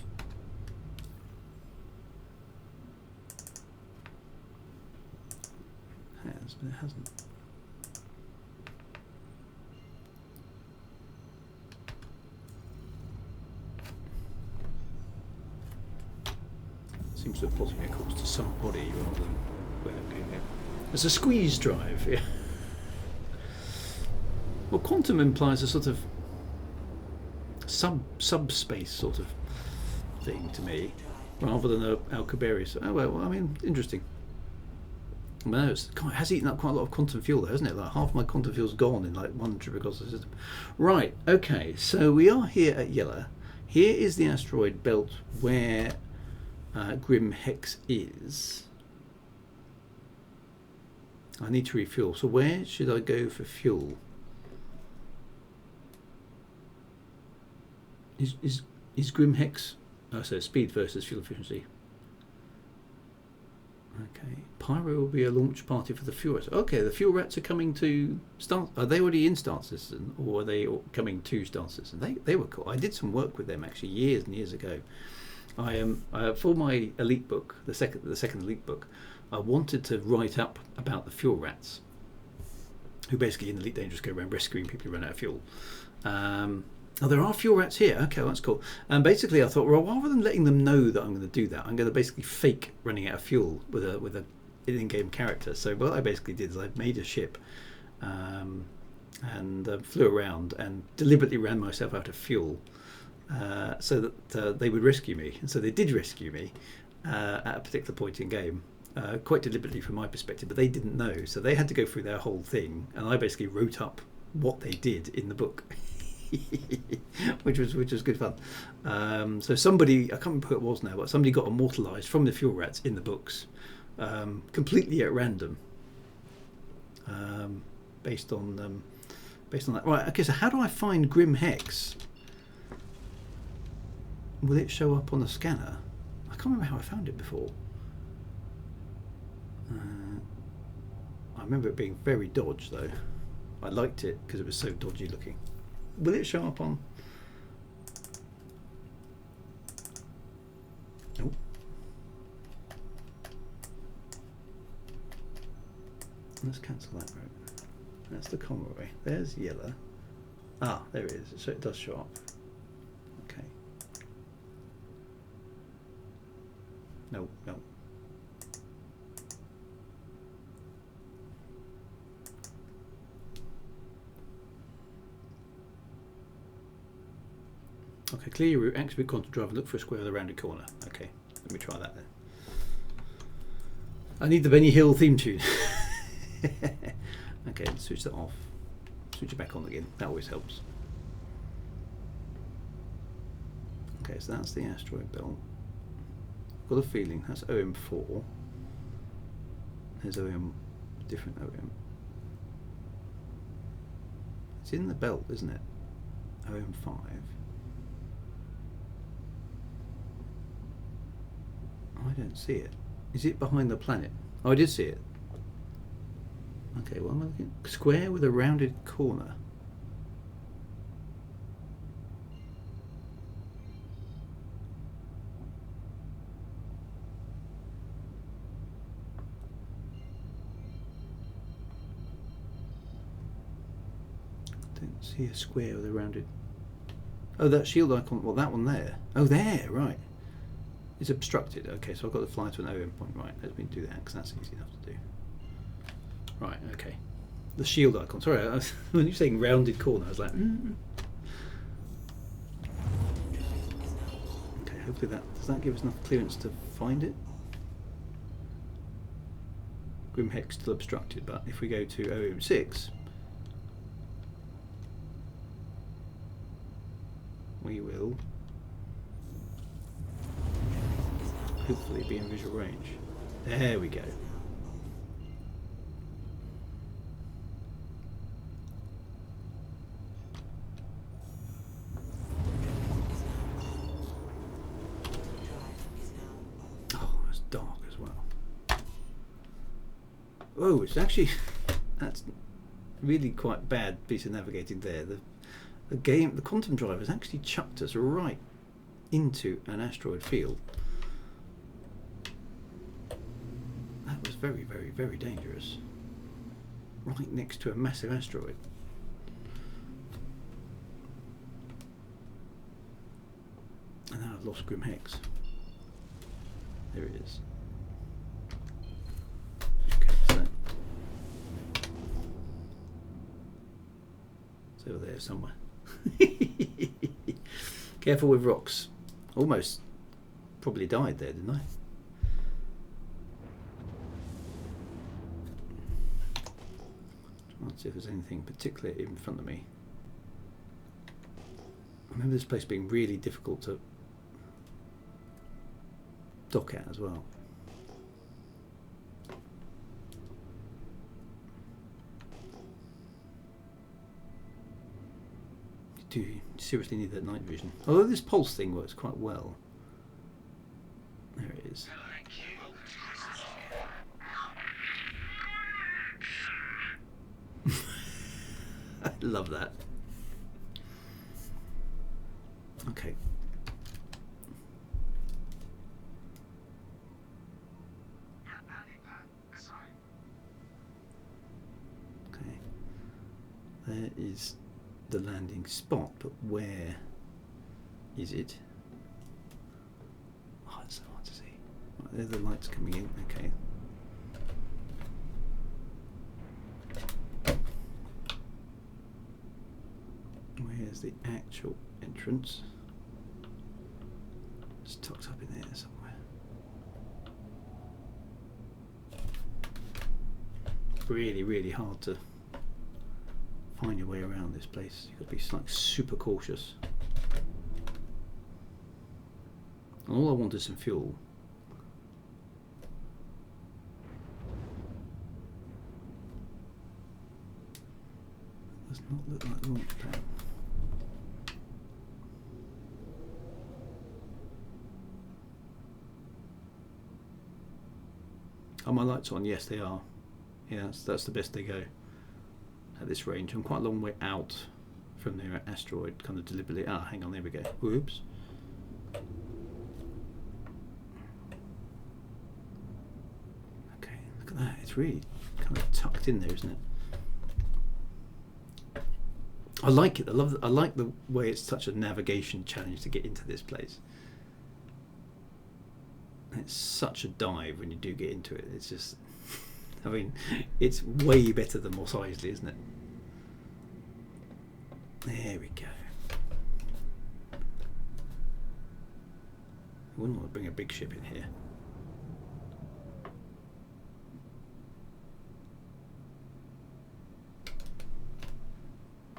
Has, but it hasn't. Seems to have plotted me, of course, to some body rather than where I'm going there. It's a squeeze drive, yeah. Well, quantum implies a sort of subspace sort of thing to me, rather than a Alcubierre. So, oh well, I mean, interesting. I mean, it has eaten up quite a lot of quantum fuel there, hasn't it? Like half my quantum fuel's gone in like one trip across the system. Right, okay, so we are here at Yela. Here is the asteroid belt where Grim HEX is. I need to refuel. So where should I go for fuel? Is Grim HEX? So speed versus fuel efficiency. Okay. Pyro will be a launch party for the fuel rats. Okay, the fuel rats are coming to start. Are they already in Star Citizen, or are they coming to Star Citizen? They were cool. I did some work with them actually years and years ago. For my elite book, the second elite book, I wanted to write up about the fuel rats, who basically in Elite Dangerous go around rescuing people who run out of fuel. There are fuel rats here. Okay, well, that's cool. And basically, I thought, well, rather than letting them know that I'm going to do that, I'm going to basically fake running out of fuel with a in-game character. So what I basically did is I made a ship and flew around and deliberately ran myself out of fuel so that they would rescue me. And so they did rescue me at a particular point in game. Quite deliberately from my perspective, but they didn't know, so they had to go through their whole thing, and I basically wrote up what they did in the book, which was good fun. So somebody, I can't remember who it was now, but somebody got immortalised from the fuel rats in the books, completely at random, based on that. Right. Okay. So how do I find Grim HEX? Will it show up on the scanner? I can't remember how I found it before. I remember it being very dodgy though. I liked it because it was so dodgy looking. Will it show up on? Nope. Let's cancel that route. That's the convoy. There's yellow. Ah, there it is. So it does show up. Okay. No. Okay, clear your route, activate control drive and look for a square with a rounded corner. Okay, let me try that then. I need the Benny Hill theme tune. Okay, let's switch that off. Switch it back on again. That always helps. Okay, so that's the asteroid belt. Got a feeling that's OM4. There's OM, different OM. It's in the belt, isn't it? OM5. I don't see it. Is it behind the planet? Oh, I did see it. Okay, what am I looking at? Square with a rounded corner. Don't see a square with a rounded... Oh, that shield icon. Well, that one there. Oh, there, right. It's obstructed. Okay, so I've got to fly to an OM point. Right, let me do that because that's easy enough to do. Right, okay. The shield icon. Sorry, when you're saying rounded corner, I was like, Okay, hopefully does that give us enough clearance to find it? Grim HEX still obstructed, but if we go to OM6, we will hopefully be in visual range. There we go. Oh, it's dark as well. Oh, it's actually that's really quite bad piece of navigating there. The quantum drive has actually chucked us right into an asteroid field. That was very, very, very dangerous. Right next to a massive asteroid. And now I've lost Grim HEX. There it is. Okay, so it's over there somewhere. Careful with rocks. Almost probably died there, didn't I? Let's see if there's anything particular in front of me. I remember this place being really difficult to dock at as well. do seriously need that night vision. Although this pulse thing works quite well. There it is. I love that. Okay. Okay. There is the landing spot, but where is it? Oh, it's so hard to see. Right, there are the lights coming in. Okay. Where's the actual entrance? It's tucked up in there somewhere. Really, really hard to find your way around this place. You've got to be like super cautious. And all I want is some fuel. Does not look like the launch pad. Are my lights on? Yes, they are. Yeah, that's the best they go at this range. I'm quite a long way out from the asteroid, kind of deliberately. Ah, hang on, there we go. Whoops. Okay, look at that. It's really kind of tucked in there, isn't it? I like it. I like the way it's such a navigation challenge to get into this place. It's such a dive when you do get into it. It's just, I mean, it's way better than Mos Eisley, isn't it? There we go. I wouldn't want to bring a big ship in here.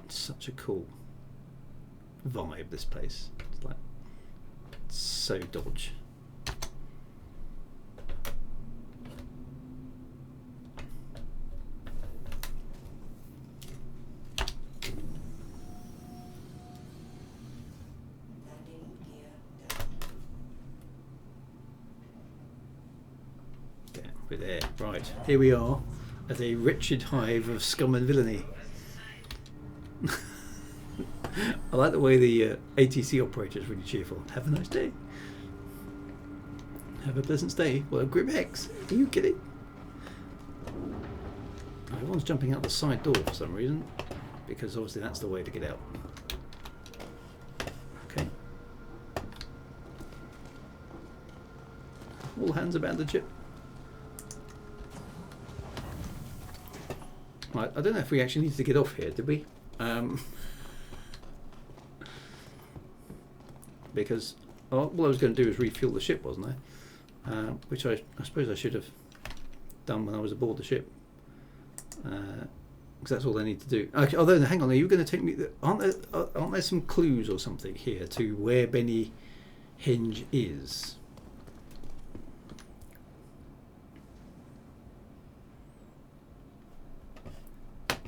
It's such a cool vibe, this place. It's like, it's so Dodge. We're there. Right, here we are at a wretched hive of scum and villainy. I like the way the ATC operator is really cheerful. Have a nice day. Have a pleasant stay. Well, Grim HEX. Are you kidding? Everyone's jumping out the side door for some reason, because obviously that's the way to get out. Okay. All hands abandon ship. Right, I don't know if we actually needed to get off here, did we? Because all I was going to do was refuel the ship, wasn't I? Which I suppose I should have done when I was aboard the ship. Because that's all I need to do. Okay, although, hang on, are you going to take me... Aren't there some clues or something here to where Benny Henge is?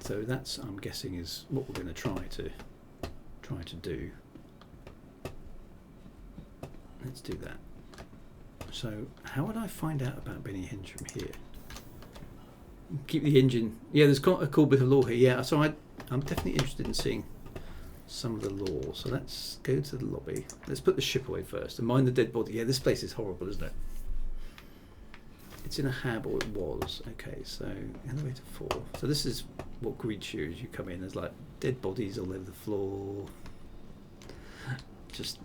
So that's, I'm guessing, is what we're going to try to do. Let's do that. So how would I find out about Benny Henge from here? Keep the engine. Yeah, there's got a cool bit of lore here. Yeah, so I'm definitely interested in seeing some of the lore. So let's go to the lobby. Let's put the ship away first and mind the dead body. Yeah, this place is horrible, isn't it? It's in a hab, or it was. Okay, so elevator 4. So this is what greets you as you come in. There's like dead bodies all over the floor. Just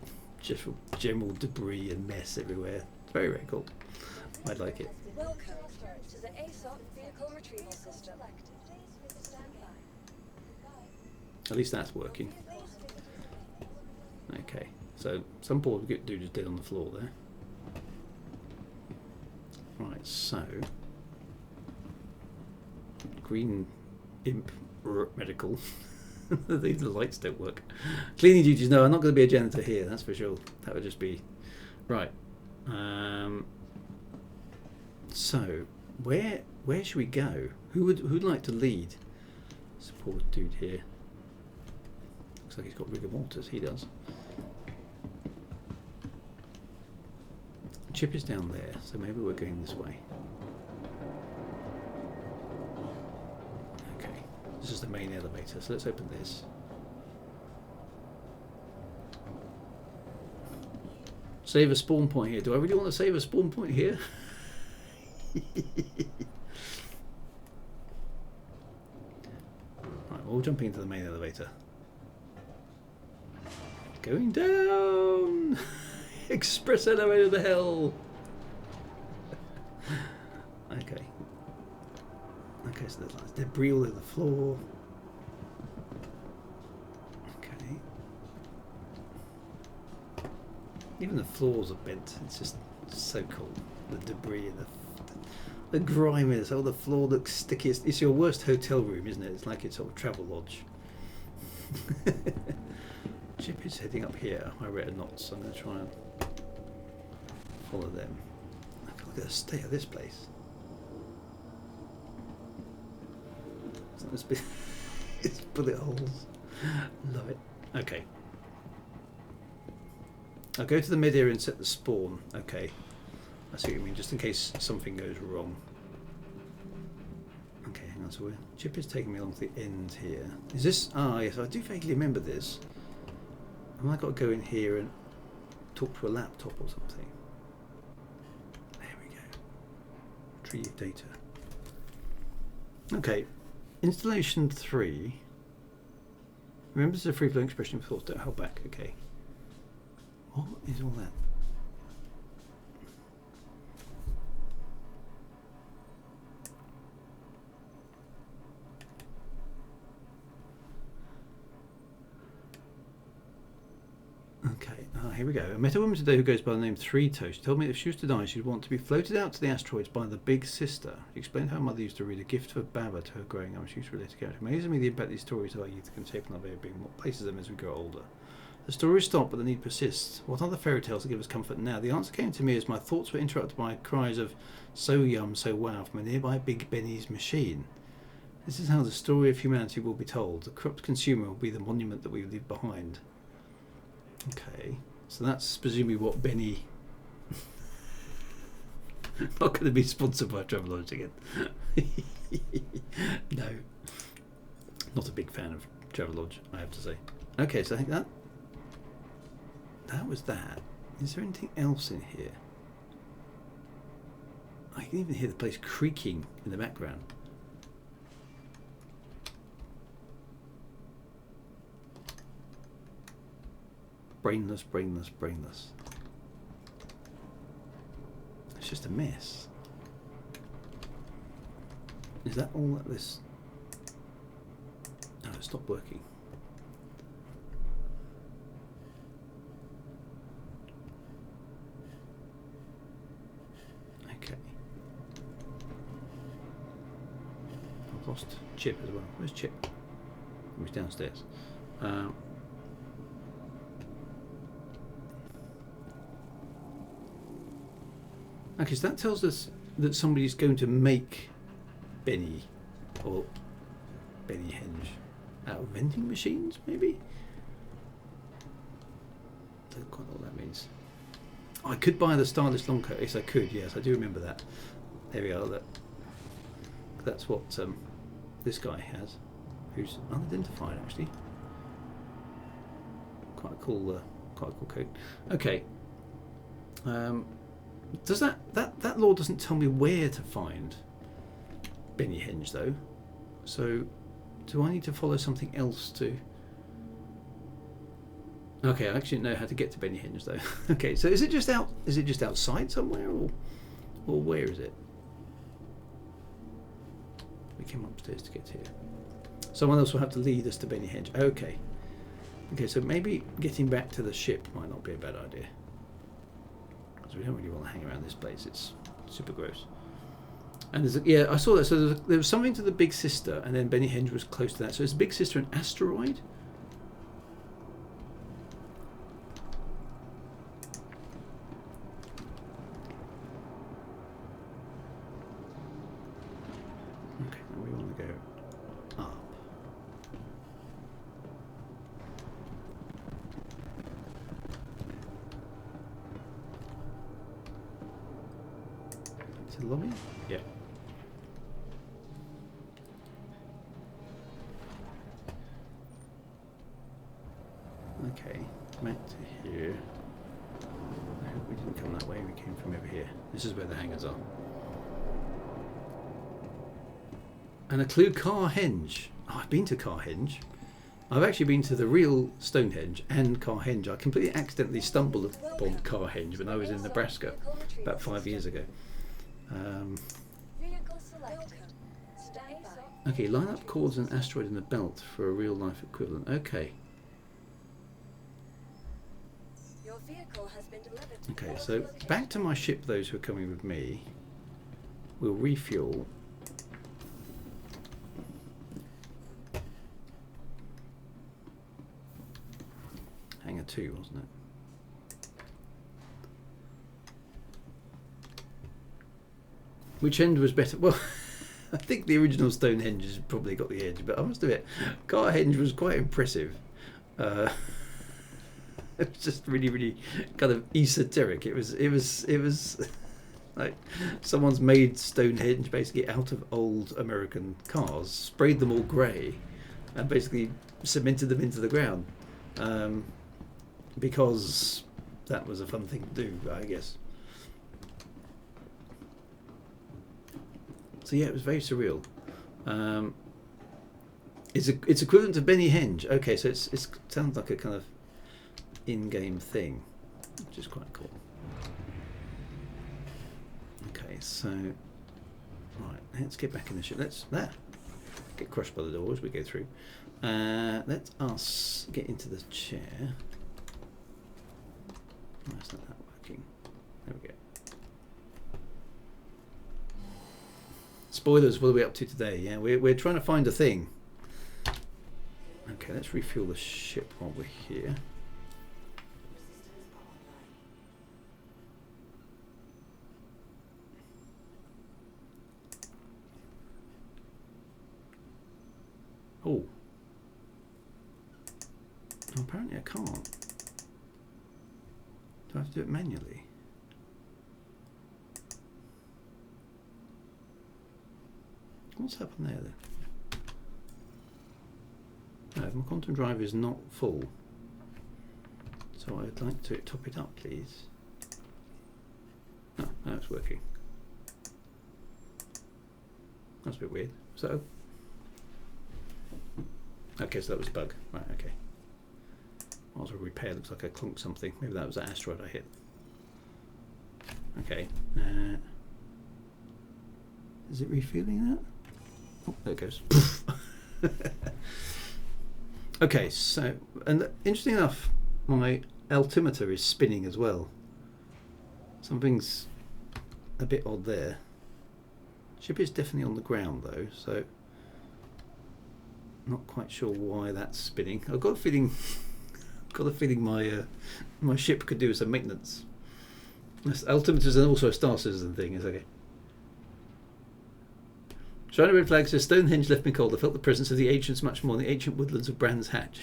general debris and mess everywhere. It's very, very cool. I like it.
Welcome to the ASOC vehicle retrieval system.
At least that's working. Okay, so some poor dude is dead on the floor there. Right, so green imp medical. The lights don't work. Cleaning duties. No, I'm not going to be a janitor here. That's for sure. That would just be right. So where should we go? Who'd like to lead? Support dude here. Looks like he's got rigor mortis. He does. Chip is down there, so maybe we're going this way. Okay, this is the main elevator, so let's open this. Save a spawn point here. Do I really want to save a spawn point here? Right, we're all jumping into the main elevator. Going down! Express elevator to hell! Okay. Okay, so there's debris all over the floor. Okay. Even the floors are bent. It's just so cool. The debris and the griminess. Oh, the floor looks sticky. It's your worst hotel room, isn't it? It's like it's sort of travel lodge. Chip is heading up here. I read a knot, so I'm going to try and follow them. Look at the state of this place. It's bullet holes. Love it. Okay. I'll go to the mid area and set the spawn. Okay. I see what you mean, just in case something goes wrong. Okay, hang on. So Chip is taking me along to the end here. Is this? Ah, yes, I do vaguely remember this. Have I got to go in here and talk to a laptop or something? There we go. Retrieve data. Okay. Installation 3. Remember, this is a free-flowing expression of thoughts. Don't hold back. Okay. What is all that? Okay, here we go. I met a woman today who goes by the name Three Toes. She told me if she was to die, she'd want to be floated out to the asteroids by the Big Sister. She explained how her mother used to read A Gift for Baba to her growing up. She used to relate to character. Amazes me the impact these stories of our youth can shape on our very being. What places them as we grow older. The stories stop, but the need persists. What other fairy tales that give us comfort now? The answer came to me as my thoughts were interrupted by cries of "So yum, so wow" from a nearby Big Benny's machine. This is how the story of humanity will be told. The corrupt consumer will be the monument that we leave behind. Okay, so that's presumably what Benny... Not going to be sponsored by Travelodge again. No. Not a big fan of Travelodge, I have to say. Okay, so I think that was that. Is there anything else in here? I can even hear the place creaking in the background. Brainless, brainless, brainless. It's just a mess. Is that all that this... No, it stopped working. Okay. I've lost Chip as well. Where's Chip? He's downstairs. Okay, so that tells us that somebody's going to make Benny, or Benny Henge, out of vending machines, maybe? Don't quite know what that means. Oh, I could buy the Starless long coat. Yes, I could. Yes, I do remember that. There we are. That's what this guy has, who's unidentified actually. Quite a cool coat. Okay. Does that law doesn't tell me where to find Benny Henge though? So do I need to follow something else to? Okay, I actually know how to get to Benny Henge though. Okay, so is it just outside somewhere, or where is it? We came upstairs to get here. Someone else will have to lead us to Benny Henge. Okay. Okay, so maybe getting back to the ship might not be a bad idea. Because we don't really want to hang around this place. It's super gross. And there's I saw that. So there was something to the Big Sister, and then Benny Henge was close to that. So is Big Sister an asteroid? Okay, now we want to go up. To the lobby? Yeah. Okay, back to here. I hope we didn't come that way, we came from over here. This is where the hangars are. And a clue, Carhenge. Oh, I've been to Carhenge. I've actually been to the real Stonehenge and Carhenge. I completely accidentally stumbled upon Carhenge when I was in Nebraska about 5 years ago.
Vehicle selected. Stand by.
Okay, line up chords and asteroid in the belt for a real life equivalent. Okay.
Your vehicle has been delivered.
Okay, so back to my ship, those who are coming with me. We'll refuel. Hangar 2, wasn't it? Which end was better? Well, I think the original Stonehenge has probably got the edge, but I must admit, Carhenge was quite impressive. It was just really, really kind of esoteric. It was like someone's made Stonehenge basically out of old American cars, sprayed them all grey, and basically cemented them into the ground. Because that was a fun thing to do, I guess. So yeah, it was very surreal. It's equivalent to Benny Henge. Okay, so it sounds like a kind of in-game thing, which is quite cool. Okay, so right, let's get back in the ship. Let's get crushed by the door as we go through. Let us get into the chair. Why is not that working? There we go. Spoilers, what are we up to today? Yeah, we're trying to find a thing. Okay, let's refuel the ship while we're here. Oh. Oh, apparently I can't. Do I have to do it manually? What's happened there then? No, my quantum drive is not full. So I'd like to top it up, please. Oh, now it's working. That's a bit weird. So, okay, so that was a bug. Right, okay. Might as well repair. Looks like I clunked something. Maybe that was an asteroid I hit. Okay. Is it refueling that? Oh, there it goes. Okay, so, and interesting enough, my altimeter is spinning as well. Something's a bit odd there. Ship is definitely on the ground though, so not quite sure why that's spinning. I've got a feeling my ship could do with some maintenance. This altimeters and also a star citizen thing is okay. Shiny red flag says Stonehenge left me cold. I felt the presence of the ancients much more than the ancient woodlands of Brands Hatch.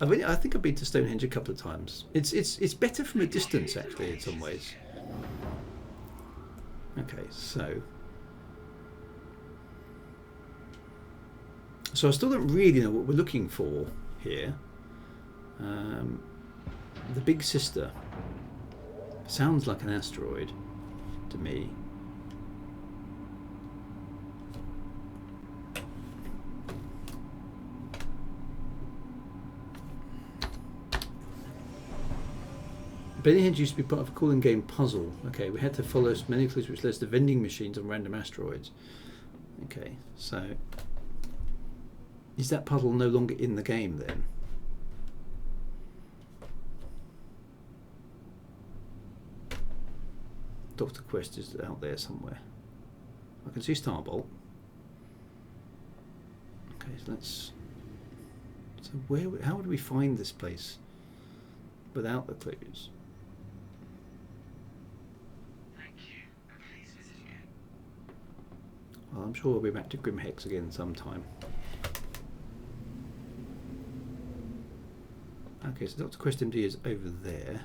I think I've been to Stonehenge a couple of times. It's better from a distance actually in some ways. Okay, so I still don't really know what we're looking for here. The big sister sounds like an asteroid to me. Benny Henge used to be part of a cool in-game puzzle. Okay, we had to follow many clues which led to vending machines on random asteroids. Okay, so is that puzzle no longer in the game then? Dr. Quest is out there somewhere. I can see Starbolt. Okay, so let's. So how would we find this place without the clues?
Thank you. Please visit again.
Well, I'm sure we'll be back to Grim HEX again sometime. Okay, so Dr. Quest MD is over there.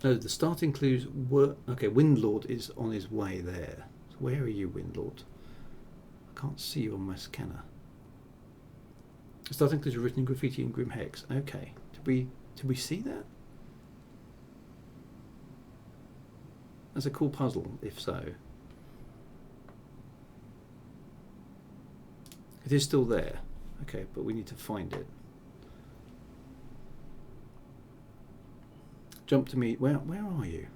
Oh, the starting clues were... Okay, Windlord is on his way there. So where are you, Windlord? I can't see you on my scanner. The starting clues are written in graffiti in Grim HEX. Okay. Did we see that? That's a cool puzzle, if so. It is still there. Okay, but we need to find it. Jump to me. Where are you?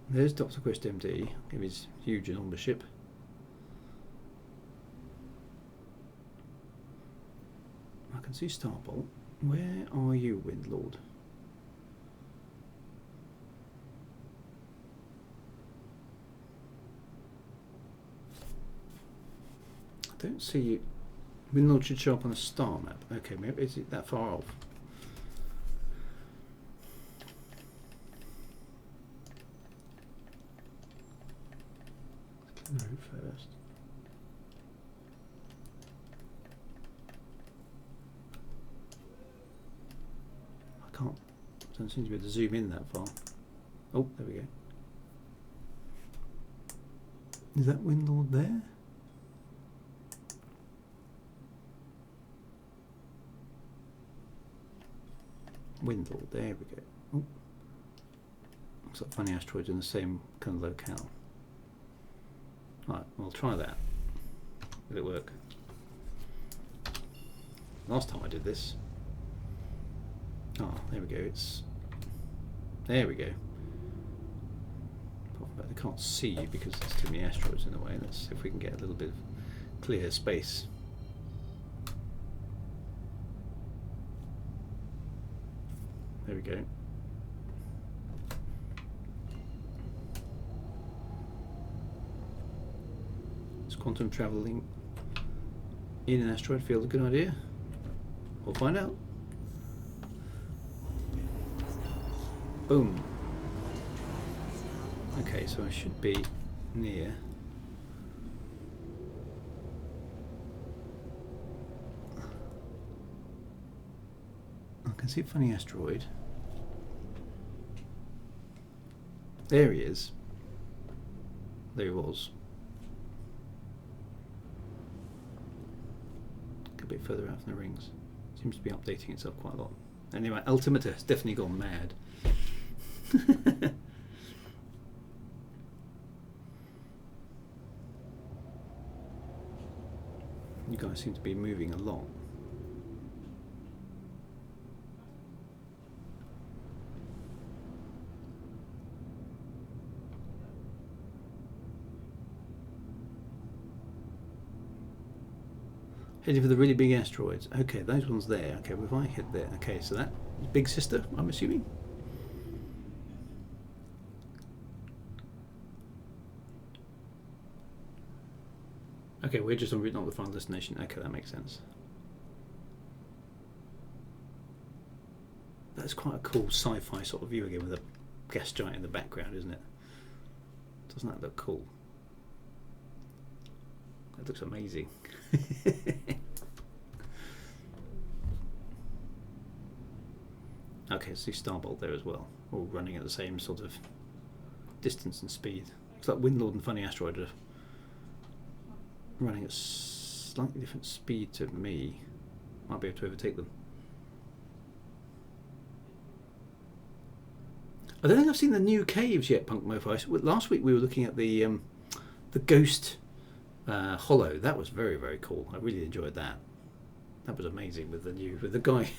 There's Dr. Quest MD. Give his huge enormous ship. I can see Starbolt. Where are you, Windlord? I don't see you. Windlord should show up on a star map. Okay, maybe is it that far off? No, first. I can't. Don't seem to be able to zoom in that far. Oh, there we go. Is that Windlord there? Windlord, there we go. Oh. Looks like funny asteroids in the same kind of locale. Right, we'll try that. Will it work? Last time I did this. Oh, there we go. There we go. I can't see you because there's too many asteroids in the way. Let's see if we can get a little bit of clear space. There we go. Is quantum travelling in an asteroid field a good idea? We'll find out. Boom. Okay, so I should be near. I can see a funny asteroid. There he is. There he was. A bit further out from the rings. Seems to be updating itself quite a lot. Anyway, Ultimate has definitely gone mad. You guys seem to be moving a lot. Heading for the really big asteroids. Okay, those ones there. Okay, well, if I head there. Okay, so that big sister, I'm assuming. Okay, we're just on route, not the final destination. Okay, that makes sense. That's quite a cool sci-fi sort of view again with a gas giant in the background, isn't it? Doesn't that look cool? That looks amazing. Okay, see Starbolt there as well. All running at the same sort of distance and speed. Looks like Windlord and Funny Asteroid are running at slightly different speed to me. Might be able to overtake them. I don't think I've seen the new caves yet, Punk Mofo. Last week we were looking at the Ghost Hollow. That was very, very cool. I really enjoyed that. That was amazing with the guy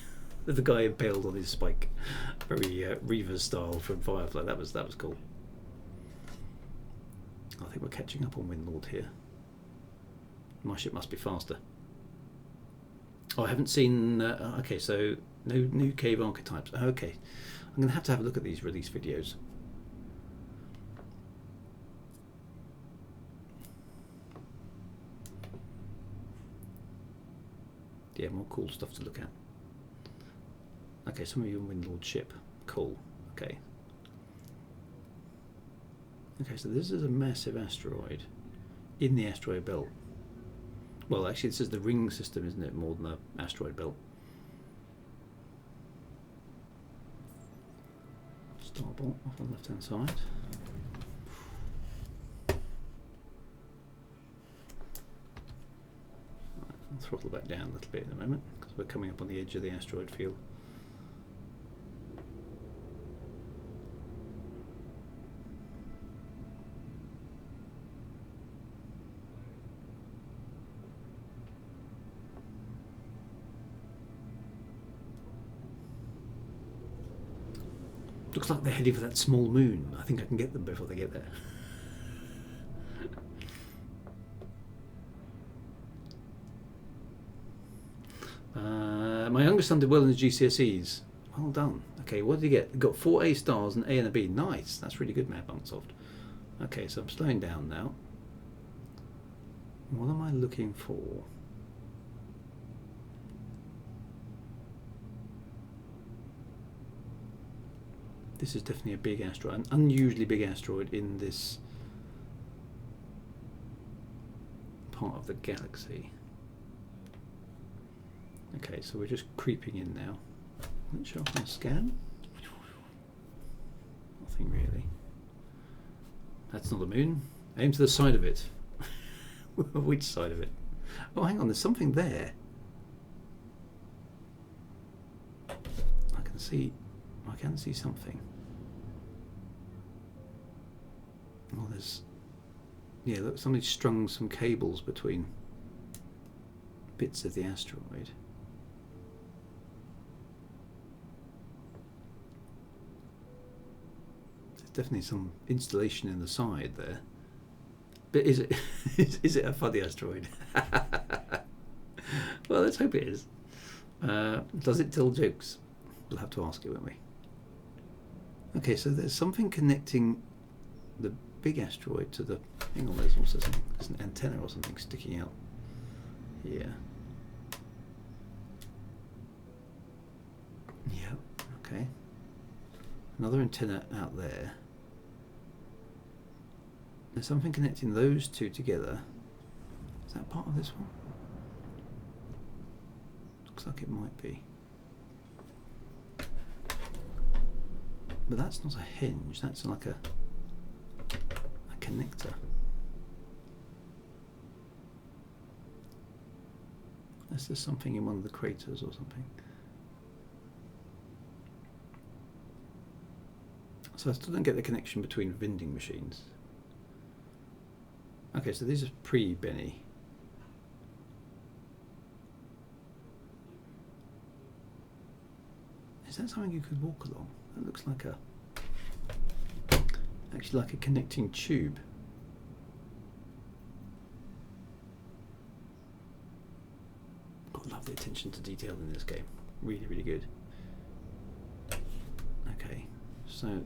with the guy impaled on his spike. Very Reaver style from Firefly. That was cool. I think we're catching up on Windlord here. My ship must be faster. Oh, I haven't seen... okay, so no new cave archetypes. Okay, I'm going to have a look at these release videos. Yeah, more cool stuff to look at. Okay, some of you on Windlord's ship. Cool. Okay. Okay, so this is a massive asteroid in the asteroid belt. Well, actually, this is the ring system, isn't it? More than the asteroid belt. Starbolt off on the left hand side. Right, I'll throttle back down a little bit in a moment because we're coming up on the edge of the asteroid field. Looks like they're heading for that small moon. I think I can get them before they get there. My youngest son did well in the GCSEs. Well done. Okay, what did he get? He got 4 A stars, an A and a B. Nice. That's really good, Matt Bunksoft. Okay, so I'm slowing down now. What am I looking for? This is definitely a big asteroid, an unusually big asteroid in this part of the galaxy. Okay, so we're just creeping in now. Let's show off my scan. Nothing really. That's not the moon. Aim to the side of it. Which side of it? Oh, hang on, there's something there. I can see something. Oh, there's... Yeah, look, somebody strung some cables between bits of the asteroid. There's definitely some installation in the side there. But is it is it a funny asteroid? Well, let's hope it is. Does it tell jokes? We'll have to ask it, won't we? Okay, so there's something connecting the big asteroid to the... Hang on, there's also there's an antenna or something sticking out here. Yeah, okay. Another antenna out there. There's something connecting those two together. Is that part of this one? Looks like it might be. But that's not a hinge, that's like a connector. Unless there's something in one of the craters or something. So I still don't get the connection between vending machines. Okay, so these are pre-Benny. Is that something you could walk along? That looks like a... actually like a connecting tube. I love the attention to detail in this game. Really, really good. Okay, so...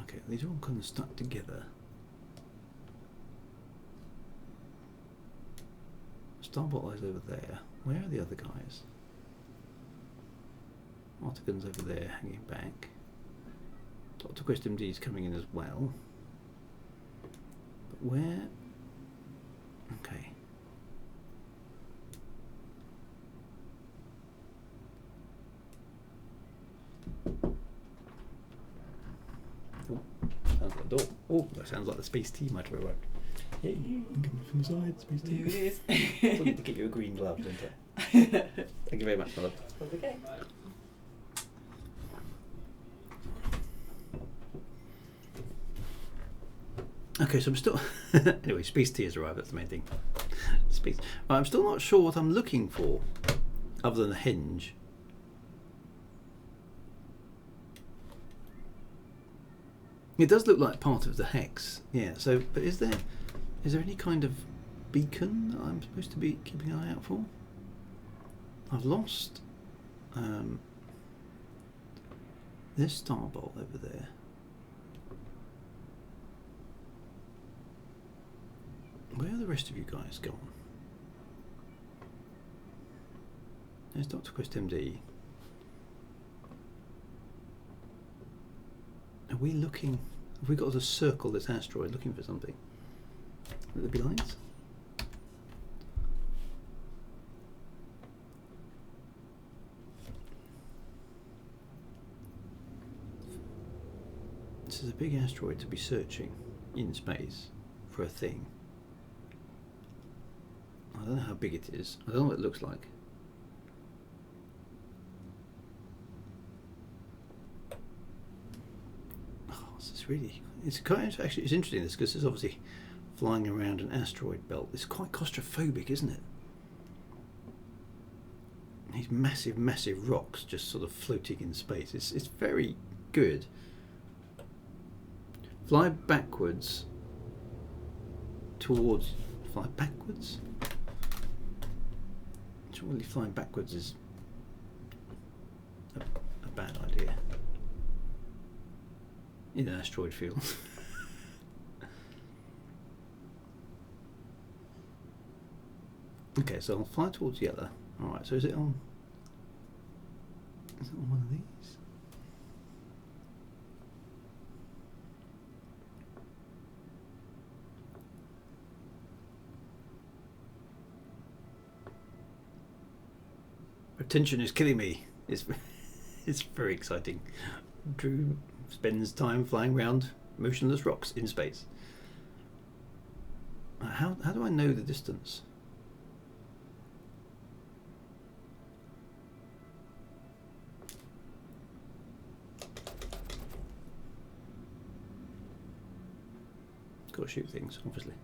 okay, these are all kind of stuck together. Starbolt lies over there. Where are the other guys? Artigan's over there, hanging back. Dr. Quest MD is coming in as well. But where? Okay. Oh, sounds like a door. Oh, that sounds like the space tea might have arrived. Hey, coming from the side, space tea.
Here it is.
I need to give you a green glove, don't I? Thank you very much, my love.
Okay.
Okay, so I'm still... anyway, space tea has arrived, that's the main thing. Space. Right, I'm still not sure what I'm looking for, other than a hinge. It does look like part of the hex, yeah, so, but is there any kind of beacon that I'm supposed to be keeping an eye out for? I've lost this starbolt over there. Where are the rest of you guys gone? There's Dr. Quest MD. Are we looking... Have we got to circle this asteroid looking for something? Will there be lights? This is a big asteroid to be searching in space for a thing. I don't know how big it is. I don't know what it looks like. Oh, this is really... It's quite actually. It's interesting this because it's obviously flying around an asteroid belt. It's quite claustrophobic, isn't it? These massive, massive rocks just sort of floating in space. It's very good. Fly backwards towards... Fly backwards? Surely flying backwards is a bad idea in an asteroid field. Okay, so I'll fly towards yellow. Alright, so is it on one of these? Attention is killing me. It's very exciting. Drew spends time flying around motionless rocks in space. How do I know the distance? Got to shoot things, obviously.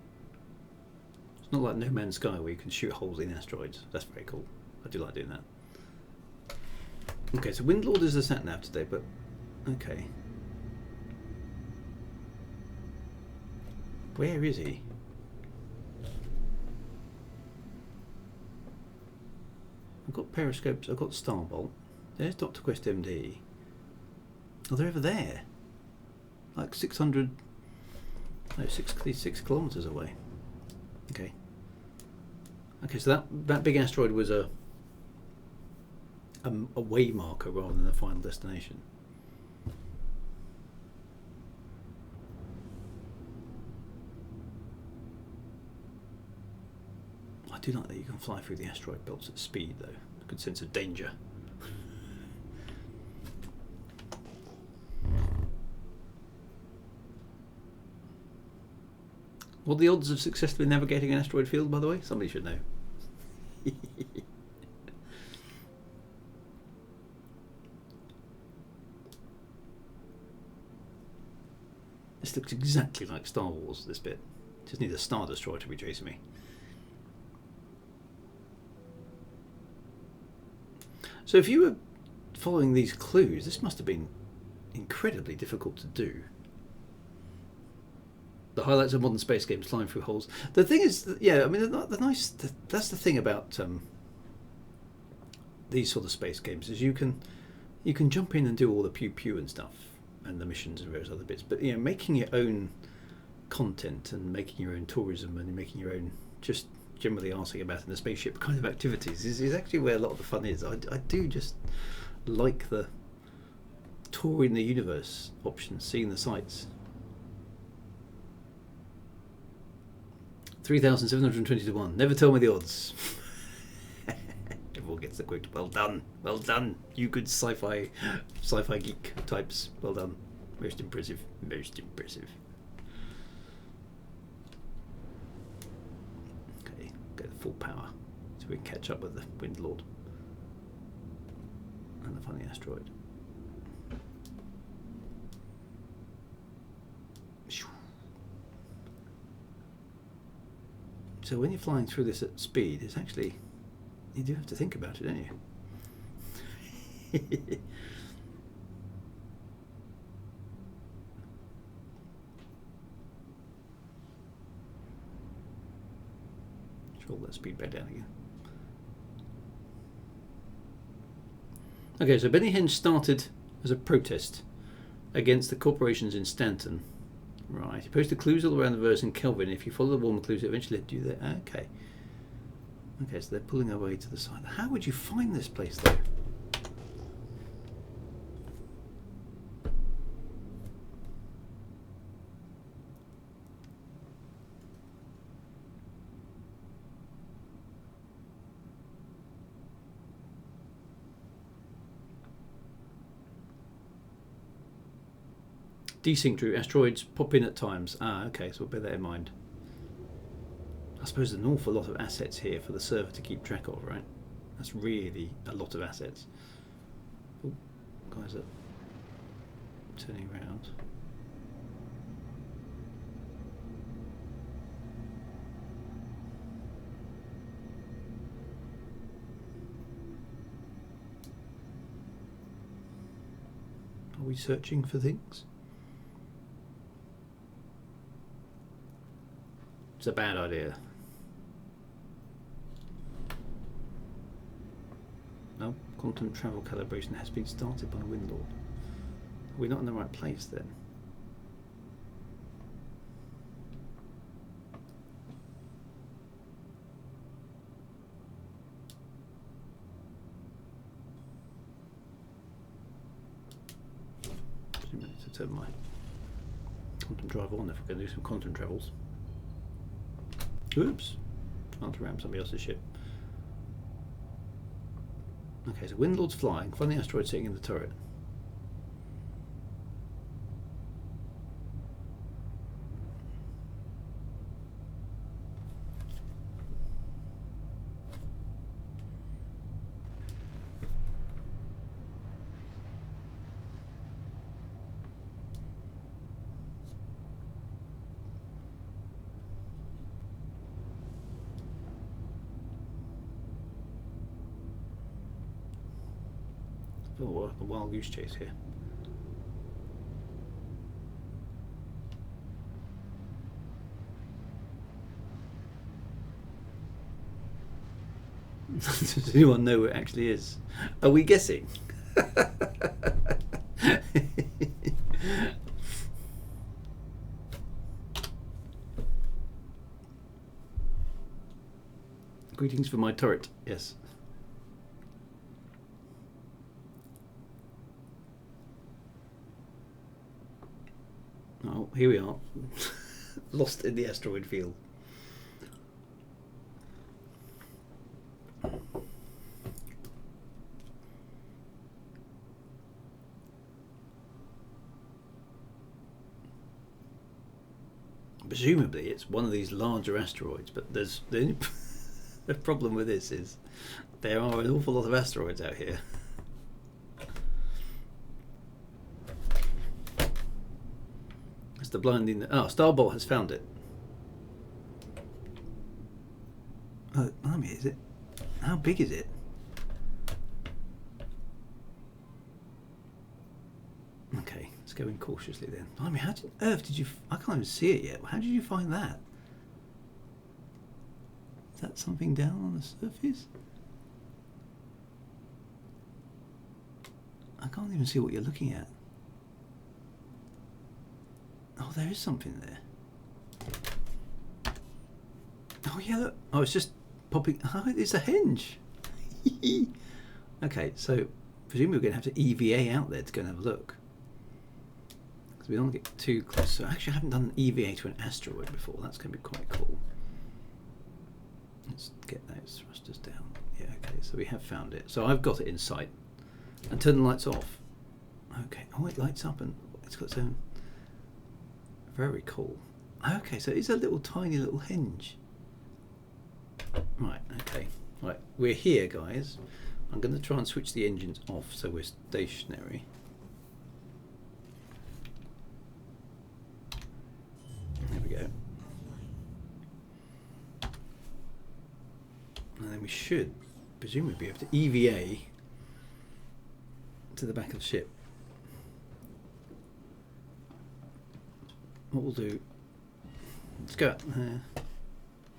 It's not like No Man's Sky where you can shoot holes in asteroids. That's very cool. I do like doing that. Okay, so Windlord is the sat-nav today, but... Okay. Where is he? I've got periscopes, I've got Starbolt. There's Dr. Quest MD. Oh, they're over there. Like 600... No, 66 kilometres away. Okay. Okay, so that big asteroid was a way marker rather than a final destination. I do like that you can fly through the asteroid belts at speed, though. A good sense of danger. What are the odds of successfully navigating an asteroid field, by the way? Somebody should know. This looks exactly like Star Wars, this bit. Just need a Star Destroyer to be chasing me. So if you were following these clues, this must have been incredibly difficult to do. The highlights of modern space games, flying through holes. The thing is, yeah, I mean, that's the thing about these sort of space games is you can jump in and do all the pew pew and stuff, and the missions and various other bits. But you know, making your own content and making your own tourism and making your own just generally arsing about in the spaceship kind of activities is actually where a lot of the fun is. I do just like the touring the universe option, seeing the sights. 3,720 to 1. Never tell me the odds. Everyone gets the quote. Well done. Well done. You good sci-fi geek types. Well done. Most impressive. Most impressive. Okay, go full power so we can catch up with the Windlord and the funny asteroid. So when you're flying through this at speed, it's actually, you do have to think about it, don't you? Roll that speed back down again. Okay, so Benny Henge started as a protest against the corporations in Stanton. Right, he posted clues all around the verse in Kelvin. If you follow the warm clues, it eventually led you there. Okay. Okay, so they're pulling their way to the side. How would you find this place, though? Desync Drew. Asteroids pop in at times. Ah, okay, so we'll bear that in mind. I suppose there's an awful lot of assets here for the server to keep track of, right? That's really a lot of assets. Oh, guys are turning around. Are we searching for things? It's a bad idea. No, quantum travel calibration has been started by Windlord. Are we not in the right place then? To turn my quantum drive on if we're going to do some quantum travels. Oops, I want to ram somebody else's ship. Okay, so Windlord's flying. Find the asteroid sitting in the turret. Oh, a wild goose chase here. Does anyone know where it actually is? Are we guessing? Greetings from my turret, yes. Oh, here we are. Lost in the asteroid field. Presumably it's one of these larger asteroids, but there's the problem with this is there are an awful lot of asteroids out here. It's the blinding. Oh, Starbolt has found it. Oh, blimey, is it? How big is it? Okay, let's go in cautiously then. Blimey, how on earth did you? I can't even see it yet. How did you find that? Is that something down on the surface? I can't even see what you're looking at. Oh, there is something there. Oh yeah, look. Oh, it's just popping. Oh, it's a hinge. Okay, so presumably we're going to have to EVA out there to go and have a look. Because we don't want to get too close. So actually I haven't done an EVA to an asteroid before. That's going to be quite cool. Let's get those thrusters down. Yeah, okay, so we have found it. So I've got it in sight. And turn the lights off. Okay, oh, it lights up and it's got its own. Very cool. Okay, so it's a little tiny little hinge. Right, okay. Right, we're here, guys. I'm going to try and switch the engines off so we're stationary. There we go. And then we should presumably be able to EVA to the back of the ship. What we'll do, let's go out there,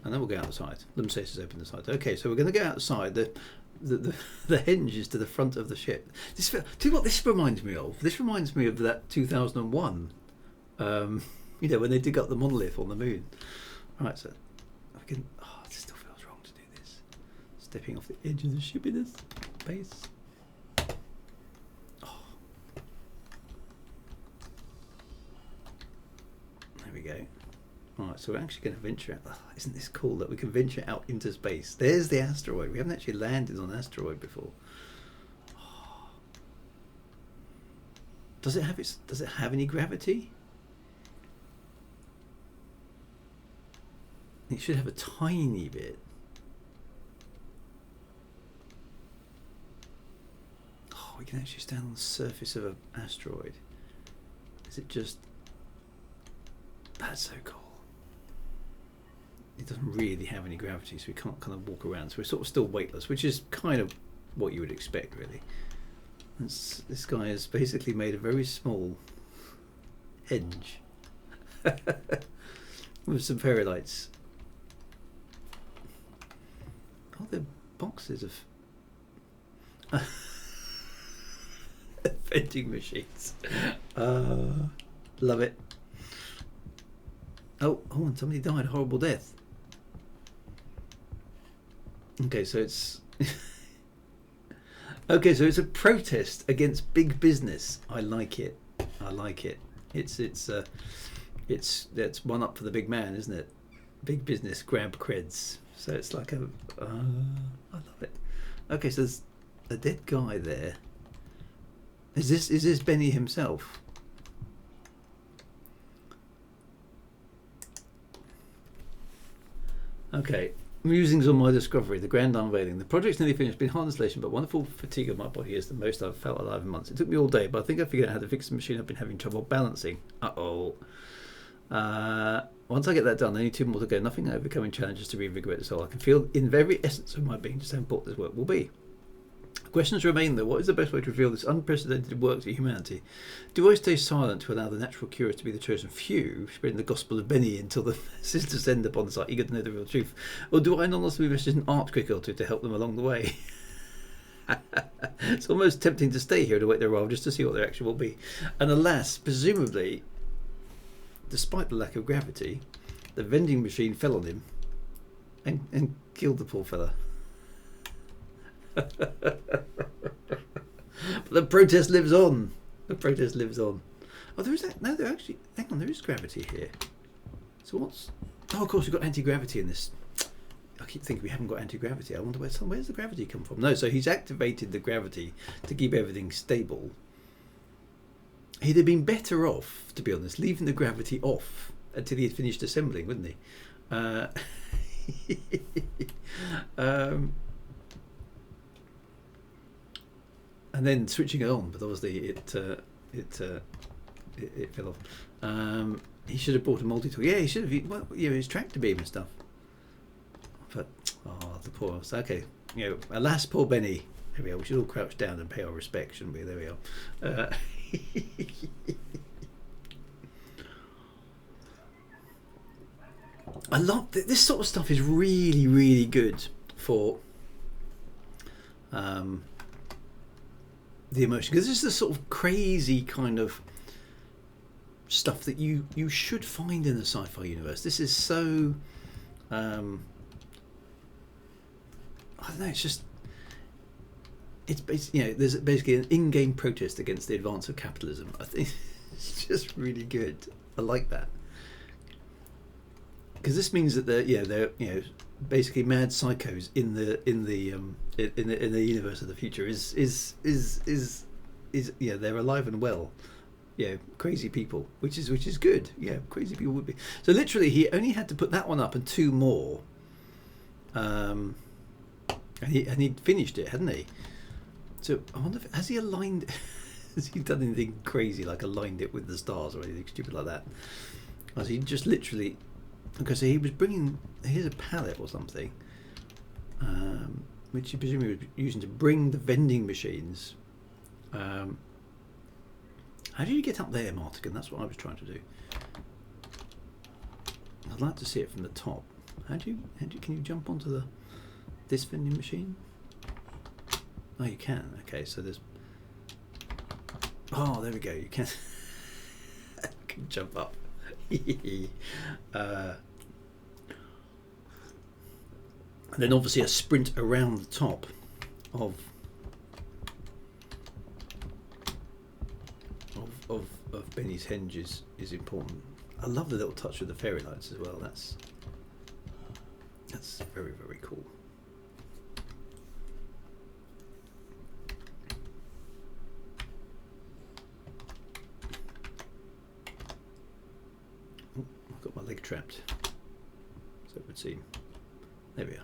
and then we'll go outside. Limsace is open the side. Okay, so we're going to go outside. The hinge is to the front of the ship. This, do you know what this reminds me of? This reminds me of that 2001, you know, when they dig up the monolith on the moon. Right, so we can. Oh, it still feels wrong to do this. Stepping off the edge of the ship in this space. There we go. Alright, so we're actually going to venture out. Oh, isn't this cool that we can venture out into space? There's the asteroid. We haven't actually landed on an asteroid before. Oh. Does it have its? Does it have any gravity? It should have a tiny bit. Oh, we can actually stand on the surface of an asteroid. Is it just? That's so cool. It doesn't really have any gravity, so we can't kind of walk around. So we're sort of still weightless, which is kind of what you would expect, really. This guy has basically made a very small henge with some fairy lights. Oh, they're boxes of vending machines. Love it. Oh, and somebody died a horrible death. Okay, so it's okay, so it's a protest against big business. I like it. I like it. It's one up for the big man, isn't it? Big business grab creds. So it's like a I love it. Okay, so there's a dead guy there. Is this Benny himself? Okay. Musings on my discovery, the grand unveiling. The project's nearly finished, been hard installation, but wonderful fatigue of my body is the most I've felt alive in months. It took me all day, but I think I figured out how to fix the machine I've been having trouble balancing. Once I get that done, only 2 more to go. Nothing overcoming challenges to reinvigorate the soul. I can feel in the very essence of my being just how important this work will be. Questions remain though. What is the best way to reveal this unprecedented work to humanity? Do I stay silent to allow the natural curious to be the chosen few, spreading the gospel of Benny until the masses descend upon the site, eager to know the real truth? Or do I anonymously message an art critic or two to help them along the way? It's almost tempting to stay here and await their arrival just to see what their action will be. And alas, presumably, despite the lack of gravity, the vending machine fell on him and killed the poor fella. But the protest lives on. The protest lives on. Oh, there is that. No, there actually. Hang on, there is gravity here. So what's? Oh, of course, we've got anti-gravity in this. I keep thinking we haven't got anti-gravity. I wonder where's the gravity come from? No, so he's activated the gravity to keep everything stable. He'd have been better off, to be honest, leaving the gravity off until he had finished assembling, wouldn't he? And then switching it on, but obviously it fell off. He should have bought a multi-tool. Yeah, he should have. Well, his tractor beam and stuff. But the poor. So, okay, alas, poor Benny. There we are. We should all crouch down and pay our respect, shouldn't we? There we are. I love this sort of stuff. Is really, really good for the emotion, because this is the sort of crazy kind of stuff that you should find in the sci-fi universe. This is so I don't know, it's basically, there's basically an in-game protest against the advance of capitalism. I think it's just really good. I like that, because this means that they're basically mad psychos in the universe of the future is they're alive and well, crazy people, which is good. Crazy people would be. So literally he only had to put that one up and 2 more, and he'd finished it, hadn't he? So I wonder has he aligned has he done anything crazy like aligned it with the stars or anything stupid like that? Or has he just literally, because he was bringing, here's a pallet or something, which he presumably was using to bring the vending machines. How do you get up there, Martigan? That's what I was trying to do. I'd like to see it from the top. Can you jump onto this vending machine? Oh, you can. Okay, so there's. Oh, there we go. You can. You can jump up. And then obviously a sprint around the top of Benny's Henge is important. I love the little touch with the fairy lights as well. That's very, very cool. trapped. So it would seem. There we are.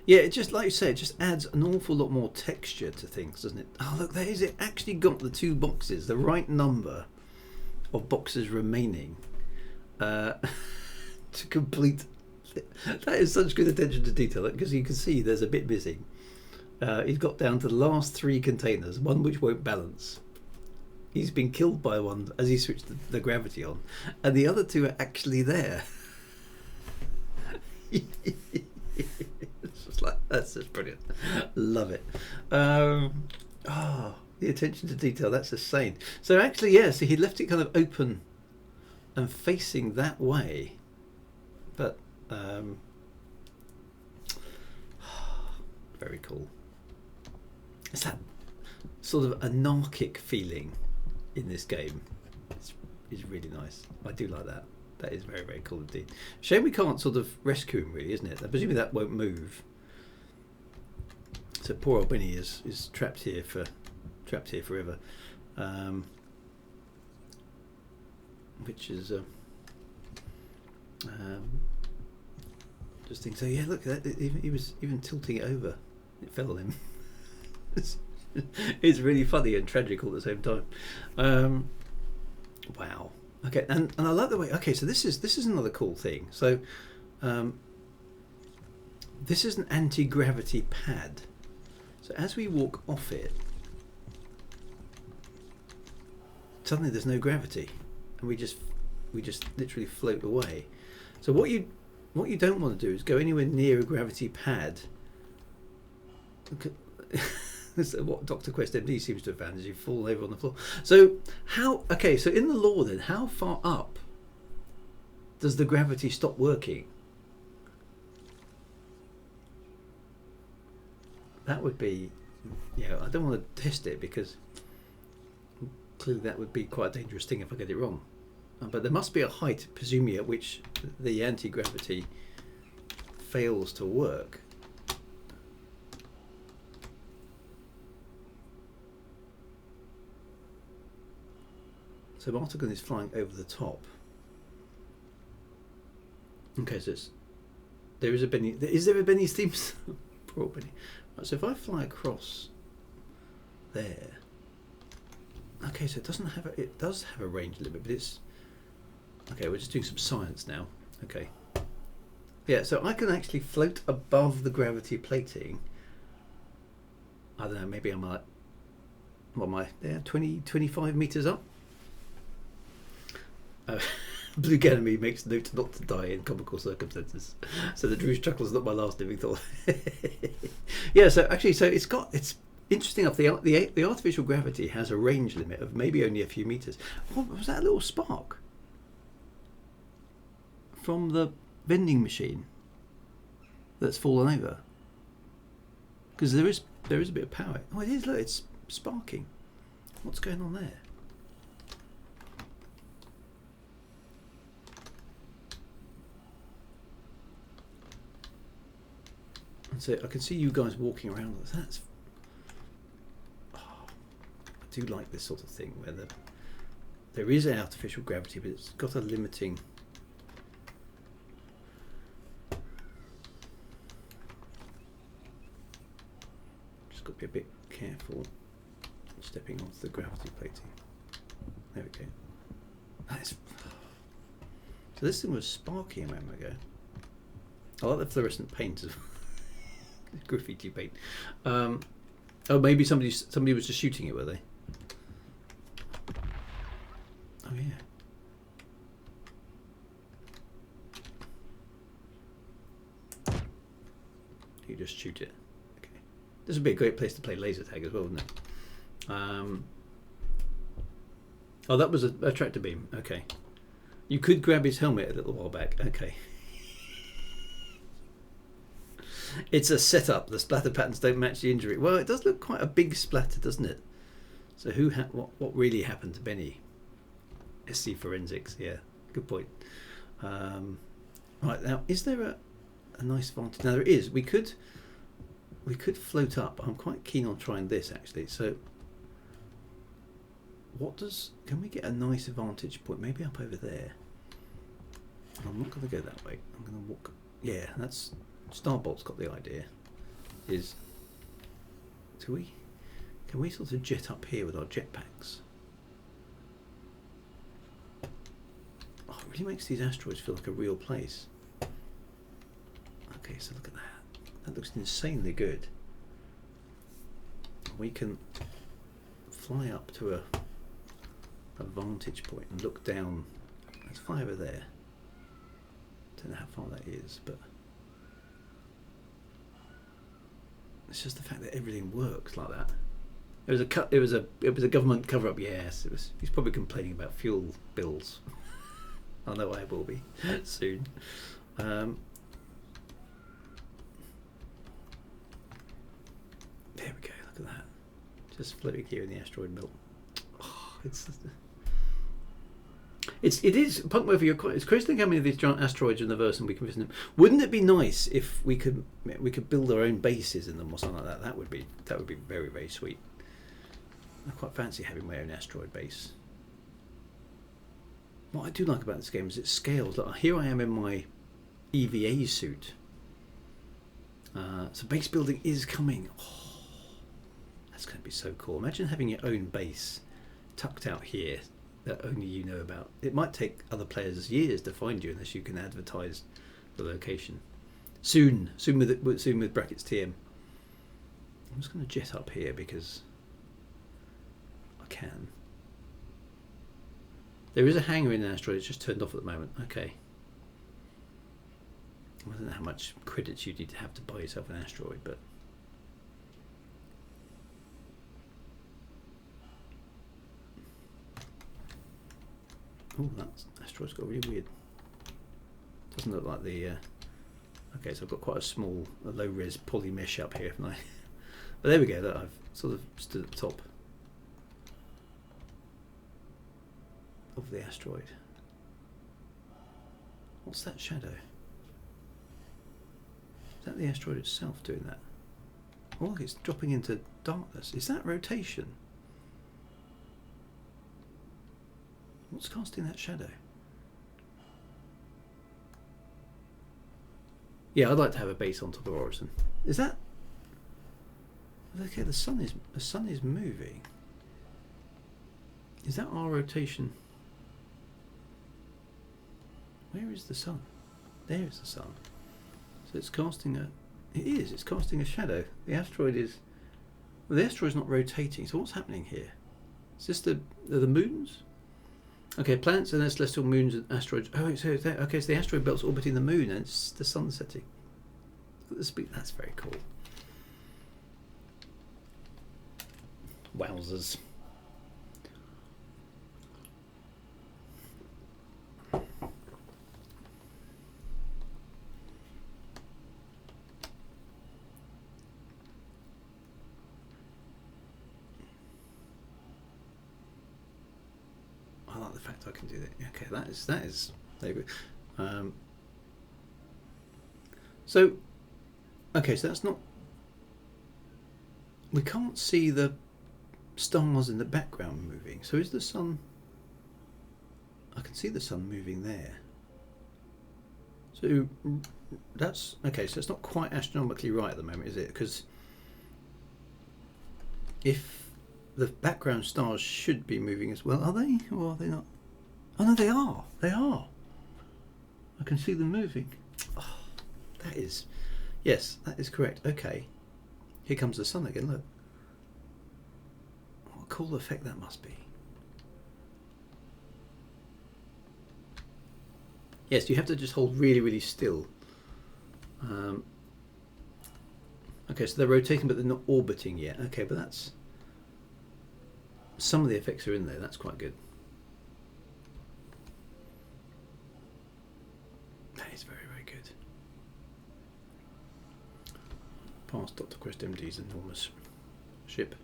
Yeah, it just, like you say, it just adds an awful lot more texture to things, doesn't it? Oh, look, there is it. Actually got the 2 boxes, the right number of boxes remaining to complete. That is such good attention to detail, because you can see there's a bit missing. He's got down to the last 3 containers, one which won't balance. He's been killed by one as he switched the gravity on, and the other 2 are actually there. It's just like, that's just brilliant. Love it. The attention to detail, that's insane. So actually, yeah, so he left it kind of open and facing that way, but very cool. It's that sort of anarchic feeling in this game. It's really nice. I do like that. That is very, very cool indeed. Shame we can't sort of rescue him, really, isn't it? I presume that won't move. So poor old Benny is trapped here forever, which is just think. So yeah, look, he was even tilting it over. It fell on him. It's really funny and tragic all at the same time. Wow. Okay, and I like the way. Okay, so this is another cool thing. So this is an anti-gravity pad. So as we walk off it, suddenly there's no gravity, and we just literally float away. So what you don't want to do is go anywhere near a gravity pad. So what Dr. Quest MD seems to have found is you fall over on the floor. So so in the lore then, how far up does the gravity stop working? That would be, I don't want to test it because clearly that would be quite a dangerous thing if I get it wrong. But there must be a height, presumably, at which the anti-gravity fails to work. So Martagon is flying over the top. Okay, so there is a Benny. Is there a Benny's theme? Poor old Benny. Right, so if I fly across there, okay, so it does have a range limit, but it's okay. We're just doing some science now. Okay. Yeah, so I can actually float above the gravity plating. I don't know. Maybe I'm like, what am I there? 25 meters up. Blue Ganymede makes note not to die in comical circumstances. So the Drew's chuckle is not my last living thought. Yeah, so actually, it's interesting enough. The artificial gravity has a range limit of maybe only a few meters. What was that little spark from the vending machine that's fallen over? Because there is a bit of power. Oh, it is. Look, it's sparking. What's going on there? So I can see you guys walking around. I do like this sort of thing where there is artificial gravity, but it's got a limiting. Just got to be a bit careful stepping onto the gravity plating. There we go. So this thing was sparking a moment ago. I like the fluorescent paint as well. Graffiti paint. Oh, maybe somebody was just shooting it, were they? Oh yeah. You just shoot it. Okay. This would be a great place to play laser tag as well, wouldn't it? Oh, that was a tractor beam. Okay. You could grab his helmet a little while back. Okay. It's a setup. The splatter patterns don't match the injury. Well, it does look quite a big splatter, doesn't it? So what really happened to Benny? SC Forensics, yeah, good point. Right, now, is there a nice vantage. Now there is. We could float up. I'm quite keen on trying this actually. So can we get a nice vantage point? Maybe up over there. I'm not going to go that way. I'm going to walk. Yeah, that's Starbolt's got the idea. Can we sort of jet up here with our jetpacks? Oh, it really makes these asteroids feel like a real place. Okay, so look at that. That looks insanely good. We can fly up to a vantage point and look down. Let's fly over there. Don't know how far that is, but it's just the fact that everything works like that. It was a government cover-up. Yes, it was. He's probably complaining about fuel bills. I know I will be soon. There we go. Look at that. Just floating here in the asteroid belt. Oh, it is Punk Murphy. It's crazy to think how many of these giant asteroids are in the verse and we can visit them. Wouldn't it be nice if we could build our own bases in them or something like that? That would be very, very sweet. I quite fancy having my own asteroid base. What I do like about this game is its scales. Like, here I am in my EVA suit. So base building is coming. Oh, that's going to be so cool. Imagine having your own base tucked out here that only you know about. It might take other players years to find you unless you can advertise the location. Soon with brackets TM. I'm just going to jet up here because I can. There is a hangar in the asteroid. It's just turned off at the moment. Okay. I don't know how much credits you need to have to buy yourself an asteroid, but oh, that asteroid's got really weird. Doesn't look like the. Okay, so I've got quite a low-res poly mesh up here, haven't I? But there we go. Look, I've sort of stood at the top of the asteroid. What's that shadow? Is that the asteroid itself doing that? Oh, look, it's dropping into darkness. Is that rotation? What's casting that shadow? Yeah, I'd like to have a base on top of Orison. Is that? Okay, the sun is moving. Is that our rotation? Where is the sun? There is the sun. So it's casting a. It's casting a shadow. The asteroid is. Well, the asteroid's not rotating. So what's happening here? Is this the moons? Okay, planets and their celestial moons and asteroids. Oh, so okay, so the asteroid belt's orbiting the moon and it's the sun setting. That's very cool. Wowzers. I like the fact I can do that. Okay, that is there we go. So okay, so that's not. We can't see the stars in the background moving. So is the sun? I can see the sun moving there. So that's okay. So it's not quite astronomically right at the moment, is it? Because if the background stars should be moving as well, are they, or are they not? Oh no, they are. They are. I can see them moving. Oh, that is. Yes, that is correct. Okay. Here comes the sun again, look. What a cool effect that must be. Yes, you have to just hold really, really still. Okay, so they're rotating but they're not orbiting yet. Okay, but that's... Some of the effects are in there, that's quite good. That is very, very good. Past Dr. Quest MD's enormous ship.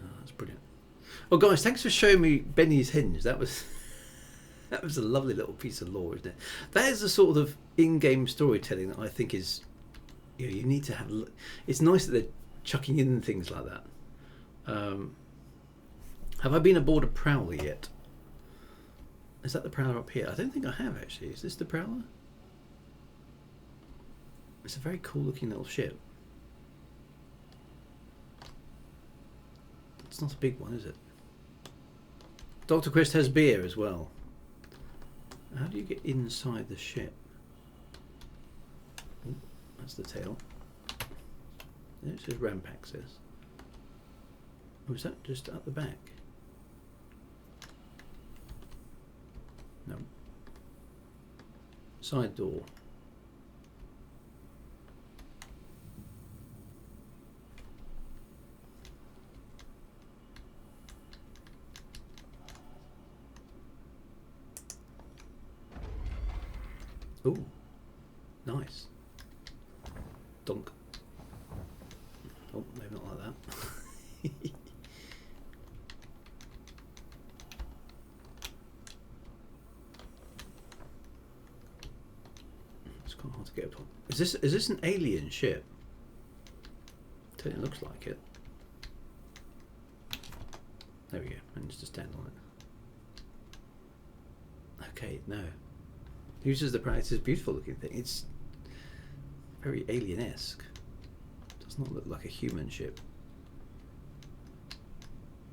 Oh, that's brilliant. Well, guys, thanks for showing me Benny's Henge. That was That was a lovely little piece of lore, isn't it? That is the sort of in-game storytelling that I think is, you need to have. It's nice that they're chucking in things like that. Have I been aboard a Prowler yet? Is that the Prowler up here? I don't think I have actually. Is this the Prowler? It's a very cool looking little ship. It's not a big one, is it? Dr. Quest has beer as well. How do you get inside the ship? Ooh, that's the tail. It says ramp access. Oh, is that just at the back? No. Side door. Ooh, nice. Donk. Oh, maybe not like that. It's quite hard to get upon. Is this an alien ship? It looks like it. There we go. Managed to stand on it. Okay, no. Uses the practice beautiful looking thing. It's very alien-esque. Does not look like a human ship.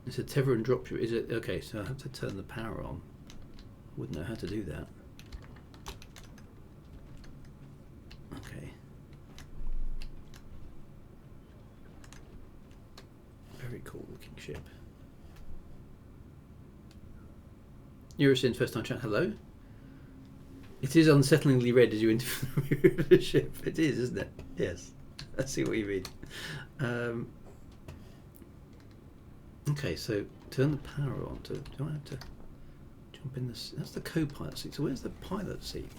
It's a Teveran dropship. Is it? Okay, so I have to turn the power on. Wouldn't know how to do that. Okay. Very cool looking ship. Eurosin first time chat. Hello. It is unsettlingly red as you enter the ship. It is, isn't it? Yes. I see what you mean. Okay, so turn the power on. Do I have to jump in this? That's the co-pilot seat. So where's the pilot seat?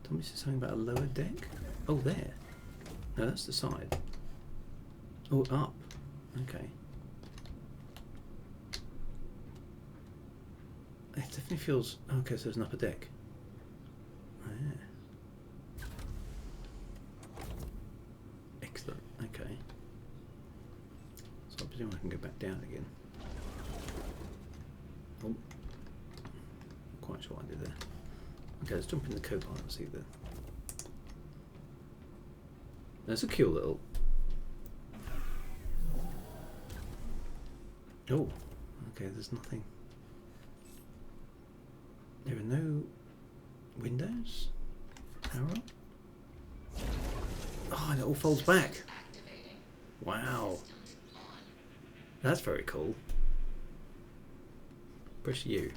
Tommy said something about a lower deck. Oh, there. No, that's the side. Oh, up. Okay. It definitely feels... Okay, so there's an upper deck. Oh, yeah. Excellent. Okay. So I presume I can go back down again. Oh. Not quite sure what I did there. Okay, let's jump in the co-pilot seat then. That's a cute little... Oh. Okay, there's nothing... There are no windows? Power up? Oh, and it all folds back. Wow. That's very cool. Press U.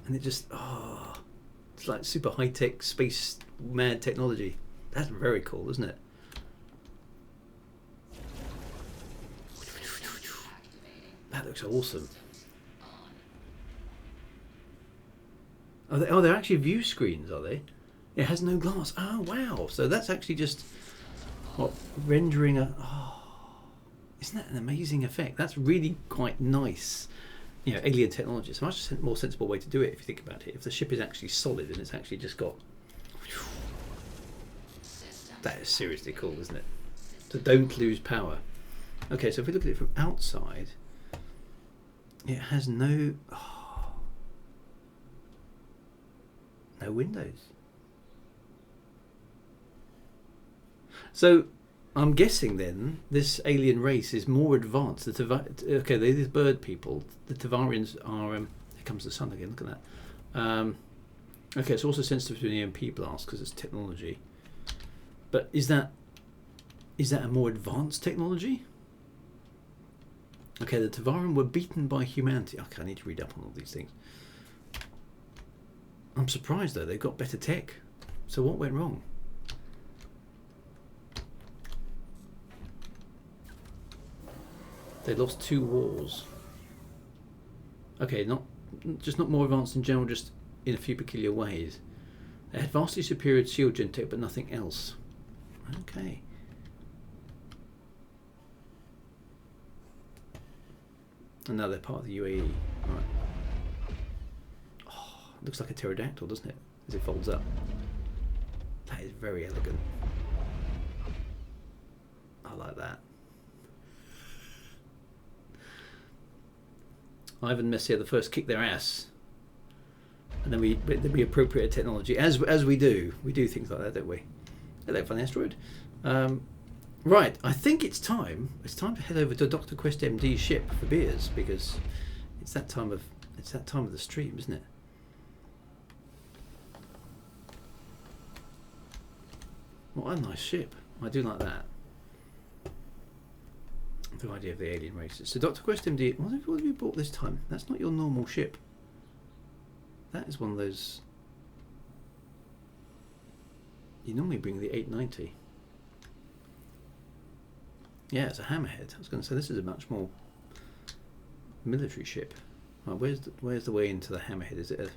And it just, oh, it's like super high-tech space mad technology. That's very cool, isn't it? That looks awesome. Oh, they're actually view screens, are they? It has no glass. Oh, wow. So that's actually just what rendering a... Oh, isn't that an amazing effect? That's really quite nice. You know, alien technology. It's a much more sensible way to do it if you think about it. If the ship is actually solid and it's actually just got... That is seriously cool, isn't it? So don't lose power. Okay, so if we look at it from outside, it has no... Oh, no windows. So I'm guessing then this alien race is more advanced. Okay, they're these bird people. The Tavarians are. Here comes the sun again. Look at that. Okay, it's also sensitive to an EMP blast because it's technology. But is that a more advanced technology? Okay, the Tavarian were beaten by humanity. Okay, I need to read up on all these things. I'm surprised though, they've got better tech. So what went wrong? They lost 2 wars. Okay, not more advanced in general, just in a few peculiar ways. They had vastly superior shield gen tech, but nothing else. Okay. And now they're part of the UAE. Right. Oh, looks like a pterodactyl, doesn't it? As it folds up. That is very elegant. I like that. Ivan Messier, the first, kick their ass, and then we appropriate technology as we do. We do things like that, don't we? Hello, funny asteroid. Right, I think it's time. It's time to head over to Dr. Quest MD's ship for beers because it's that time of the stream, isn't it? What a nice ship. I do like that. The idea of the alien races. So Dr. Quest MD, what have you bought this time? That's not your normal ship. That is one of those. You normally bring the 890. Yeah, it's a hammerhead. I was going to say this is a much more military ship. Right, where's the way into the hammerhead? Is it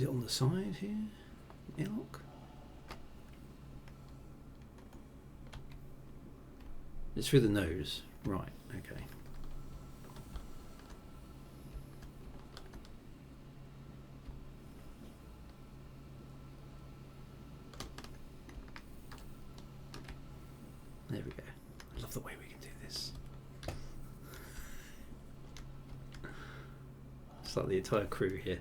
on the side here? Airlock? It's through the nose. Right, okay. There we go. I love the way we can do this. It's like the entire crew here.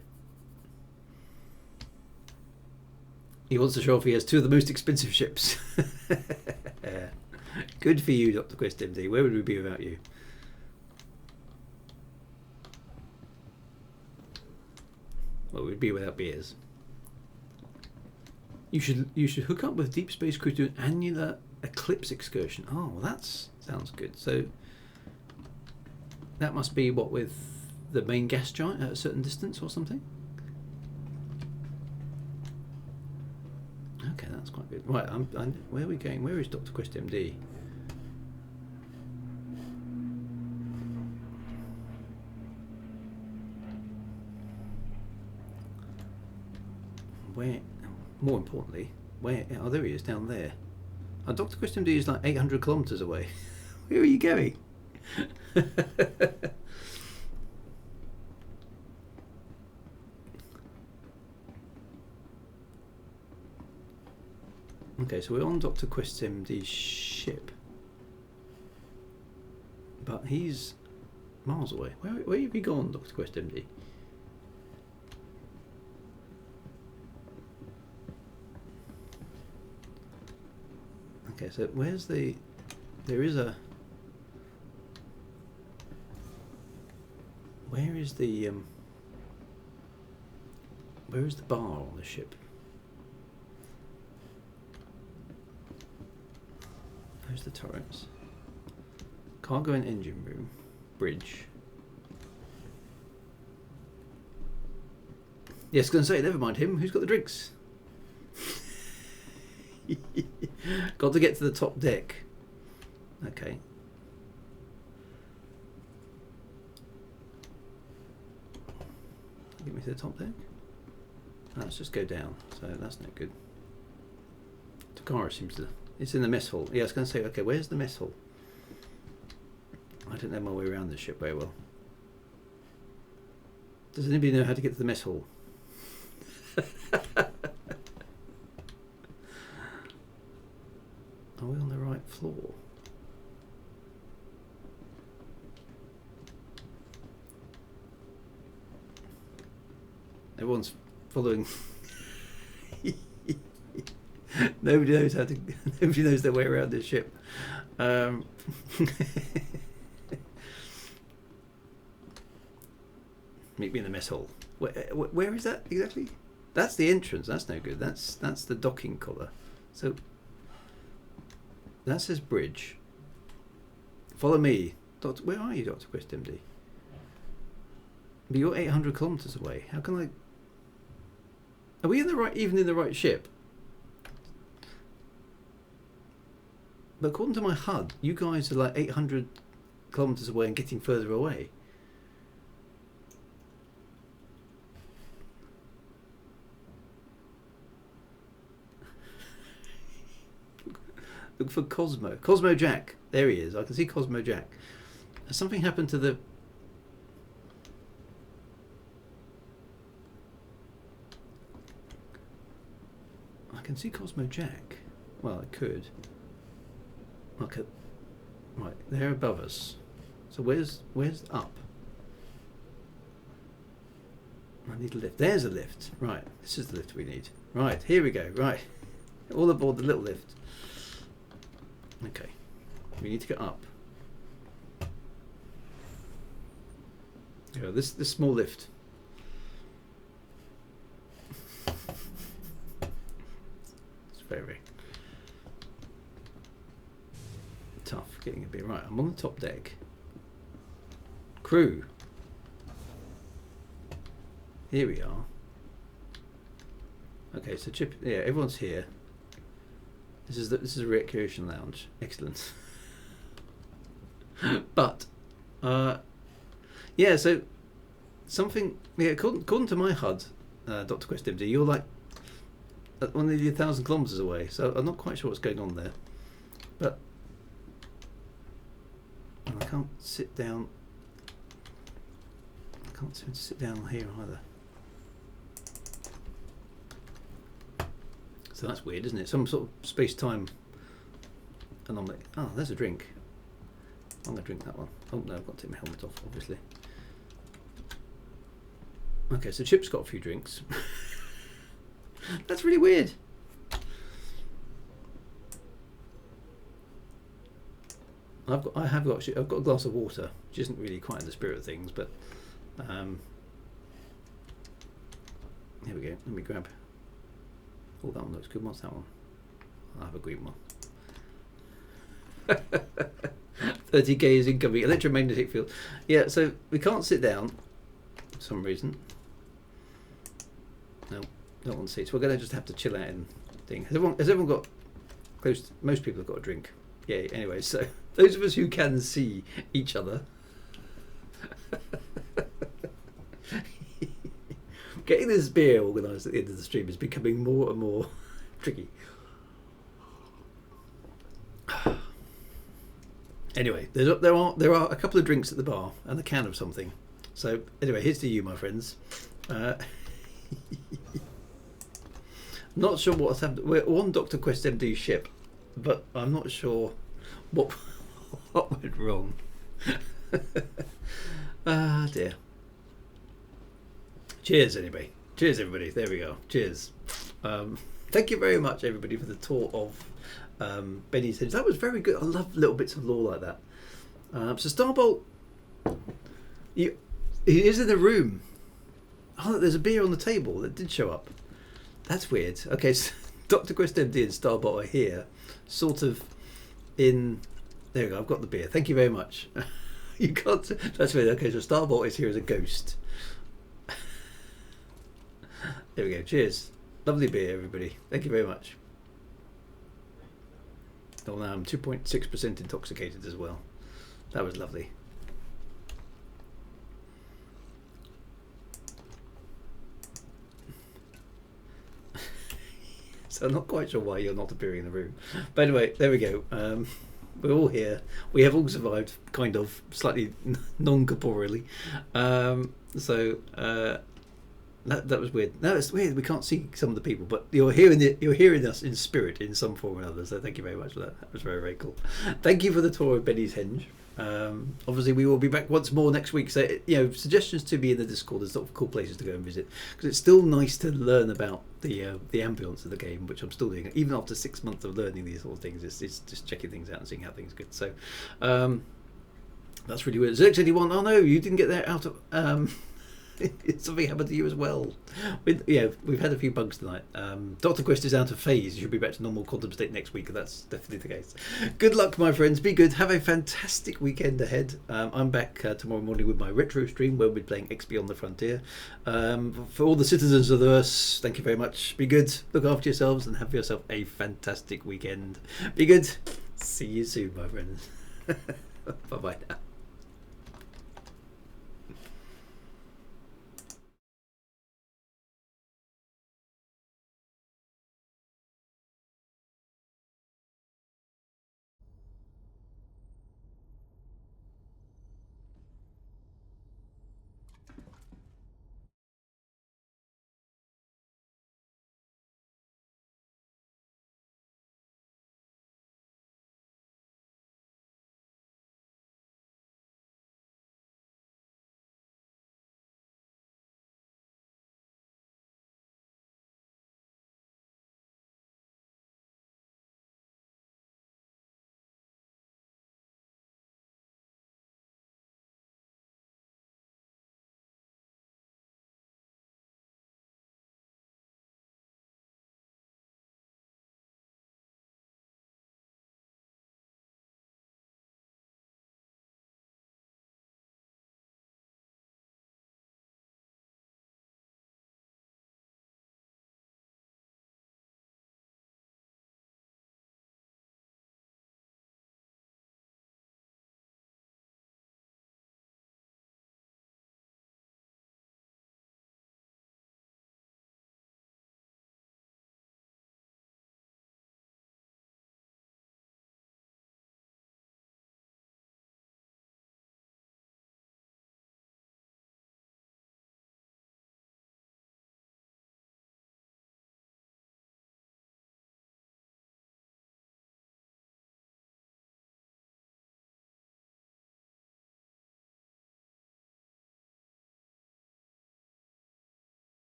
He wants to show off he has two of the most expensive ships. Good for you, Dr. Quest MD. Where would we be without you? Well, we'd be without beers. You should hook up with Deep Space Crew to an annular eclipse excursion. Oh, well, that sounds good. So that must be what, with the main gas giant at a certain distance or something? Okay, that's quite good. Right, where are we going? Where is Dr. Quest MD? Where? More importantly, where? Oh, there he is, down there. Dr. Quest MD is like 800 kilometers away. Where are you going? Okay, so we're on Dr. Quest MD's ship, but he's miles away. Where have you gone, Dr. Quest MD? Okay, so where's the? There is a. Where is the? Where is the bar on the ship? Where's the turrets? Cargo and engine room, bridge. Yes, going to say, never mind him. Who's got the drinks? Got to get to the top deck. Okay. Get me to the top deck. Oh, let's just go down. So that's not good. Takara seems to. It's in the mess hall. Yeah, I was going to say, okay, where's the mess hall? I don't know my way around this ship very well. Does anybody know how to get to the mess hall? Are we on the right floor? Everyone's following. Nobody knows how to. Nobody knows their way around this ship. Meet me in the mess hall. Where is that exactly? That's the entrance. That's no good. That's the docking collar. So that says bridge. Follow me, Doctor. Where are you, Dr. Quest MD? But you're 800 kilometers away. How can I? Are we in the right? Even in the right ship? But according to my HUD, you guys are like 800 kilometers away and getting further away. Look for Cosmo. Cosmo Jack. There he is. I can see Cosmo Jack. Has something happened to the... I can see Cosmo Jack. Well, I could. Okay. Right, they're above us. So where's up? I need a lift. There's a lift. Right, this is the lift we need. Right, here we go. Right, all aboard the little lift. Okay, we need to get up. Yeah, this small lift. It's very tough getting a bit right. I'm on the top deck. Crew. Here we are. Okay, so Chip, yeah, everyone's here. This is a recreation lounge. Excellent. But, yeah. So something. Yeah, according to my HUD, Dr. Quest MD, you're like only 1,000 kilometers away. So I'm not quite sure what's going on there. But I can't sit down. I can't seem to sit down here either. So that's weird, isn't it? Some sort of space-time anomaly. Oh, there's a drink. I'm going to drink that one. Oh no, I've got to take my helmet off, obviously. Okay, so Chip's got a few drinks. That's really weird. I've got a glass of water, which isn't really quite in the spirit of things, but here we go. Let me grab. Oh, that one looks good. What's that one? I'll have a green one. 30k is incoming. Electromagnetic field. Yeah, so we can't sit down for some reason. No, don't want to see. So we're going to just have to chill out and thing. Has everyone got close to, most people have got a drink. Yeah, anyway, so those of us who can see each other. Getting this beer organised at the end of the stream is becoming more and more tricky. Anyway, there are a couple of drinks at the bar and a can of something. So anyway, here's to you, my friends. Not sure what's happened. We're on Dr. Quest MD's ship, but I'm not sure what went wrong. Ah dear. Cheers, anyway. Cheers, everybody. There we go. Cheers. Thank you very much, everybody, for the tour of Benny Henge. That was very good. I love little bits of lore like that. So Starbolt, he is in the room. Oh, there's a beer on the table that did show up. That's weird. Okay, so Dr. Quest MD and Starbolt are here, sort of in... There we go. I've got the beer. Thank you very much. You can't... That's weird. Okay, so Starbolt is here as a ghost. There we go. Cheers. Lovely beer, everybody. Thank you very much. Oh, now I'm 2.6% intoxicated as well. That was lovely. So I'm not quite sure why you're not appearing in the room. But anyway, there we go. We're all here. We have all survived, kind of, slightly non-corporeally. That was weird. No, it's weird. We can't see some of the people, but you're hearing us in spirit in some form or another. So thank you very much for that. That was very, very cool. Thank you for the tour of Benny's Henge. Obviously, we will be back once more next week. So suggestions to be in the Discord. There's lots of cool places to go and visit because it's still nice to learn about the ambience of the game, which I'm still doing even after 6 months of learning these sort of things. It's just checking things out and seeing how things are good. So that's really weird. Zex81, oh no, you didn't get there out of. Something happened to you as well. We've had a few bugs tonight. Dr. Quest is out of phase. You should be back to normal quantum state next week. That's definitely the case. Good luck, my friends. Be good. Have a fantastic weekend ahead. I'm back tomorrow morning with my retro stream where we'll be playing X Beyond the Frontier. For all the citizens of the Earth, thank you very much. Be good. Look after yourselves and have yourself a fantastic weekend. Be good. See you soon, my friends. Bye-bye now.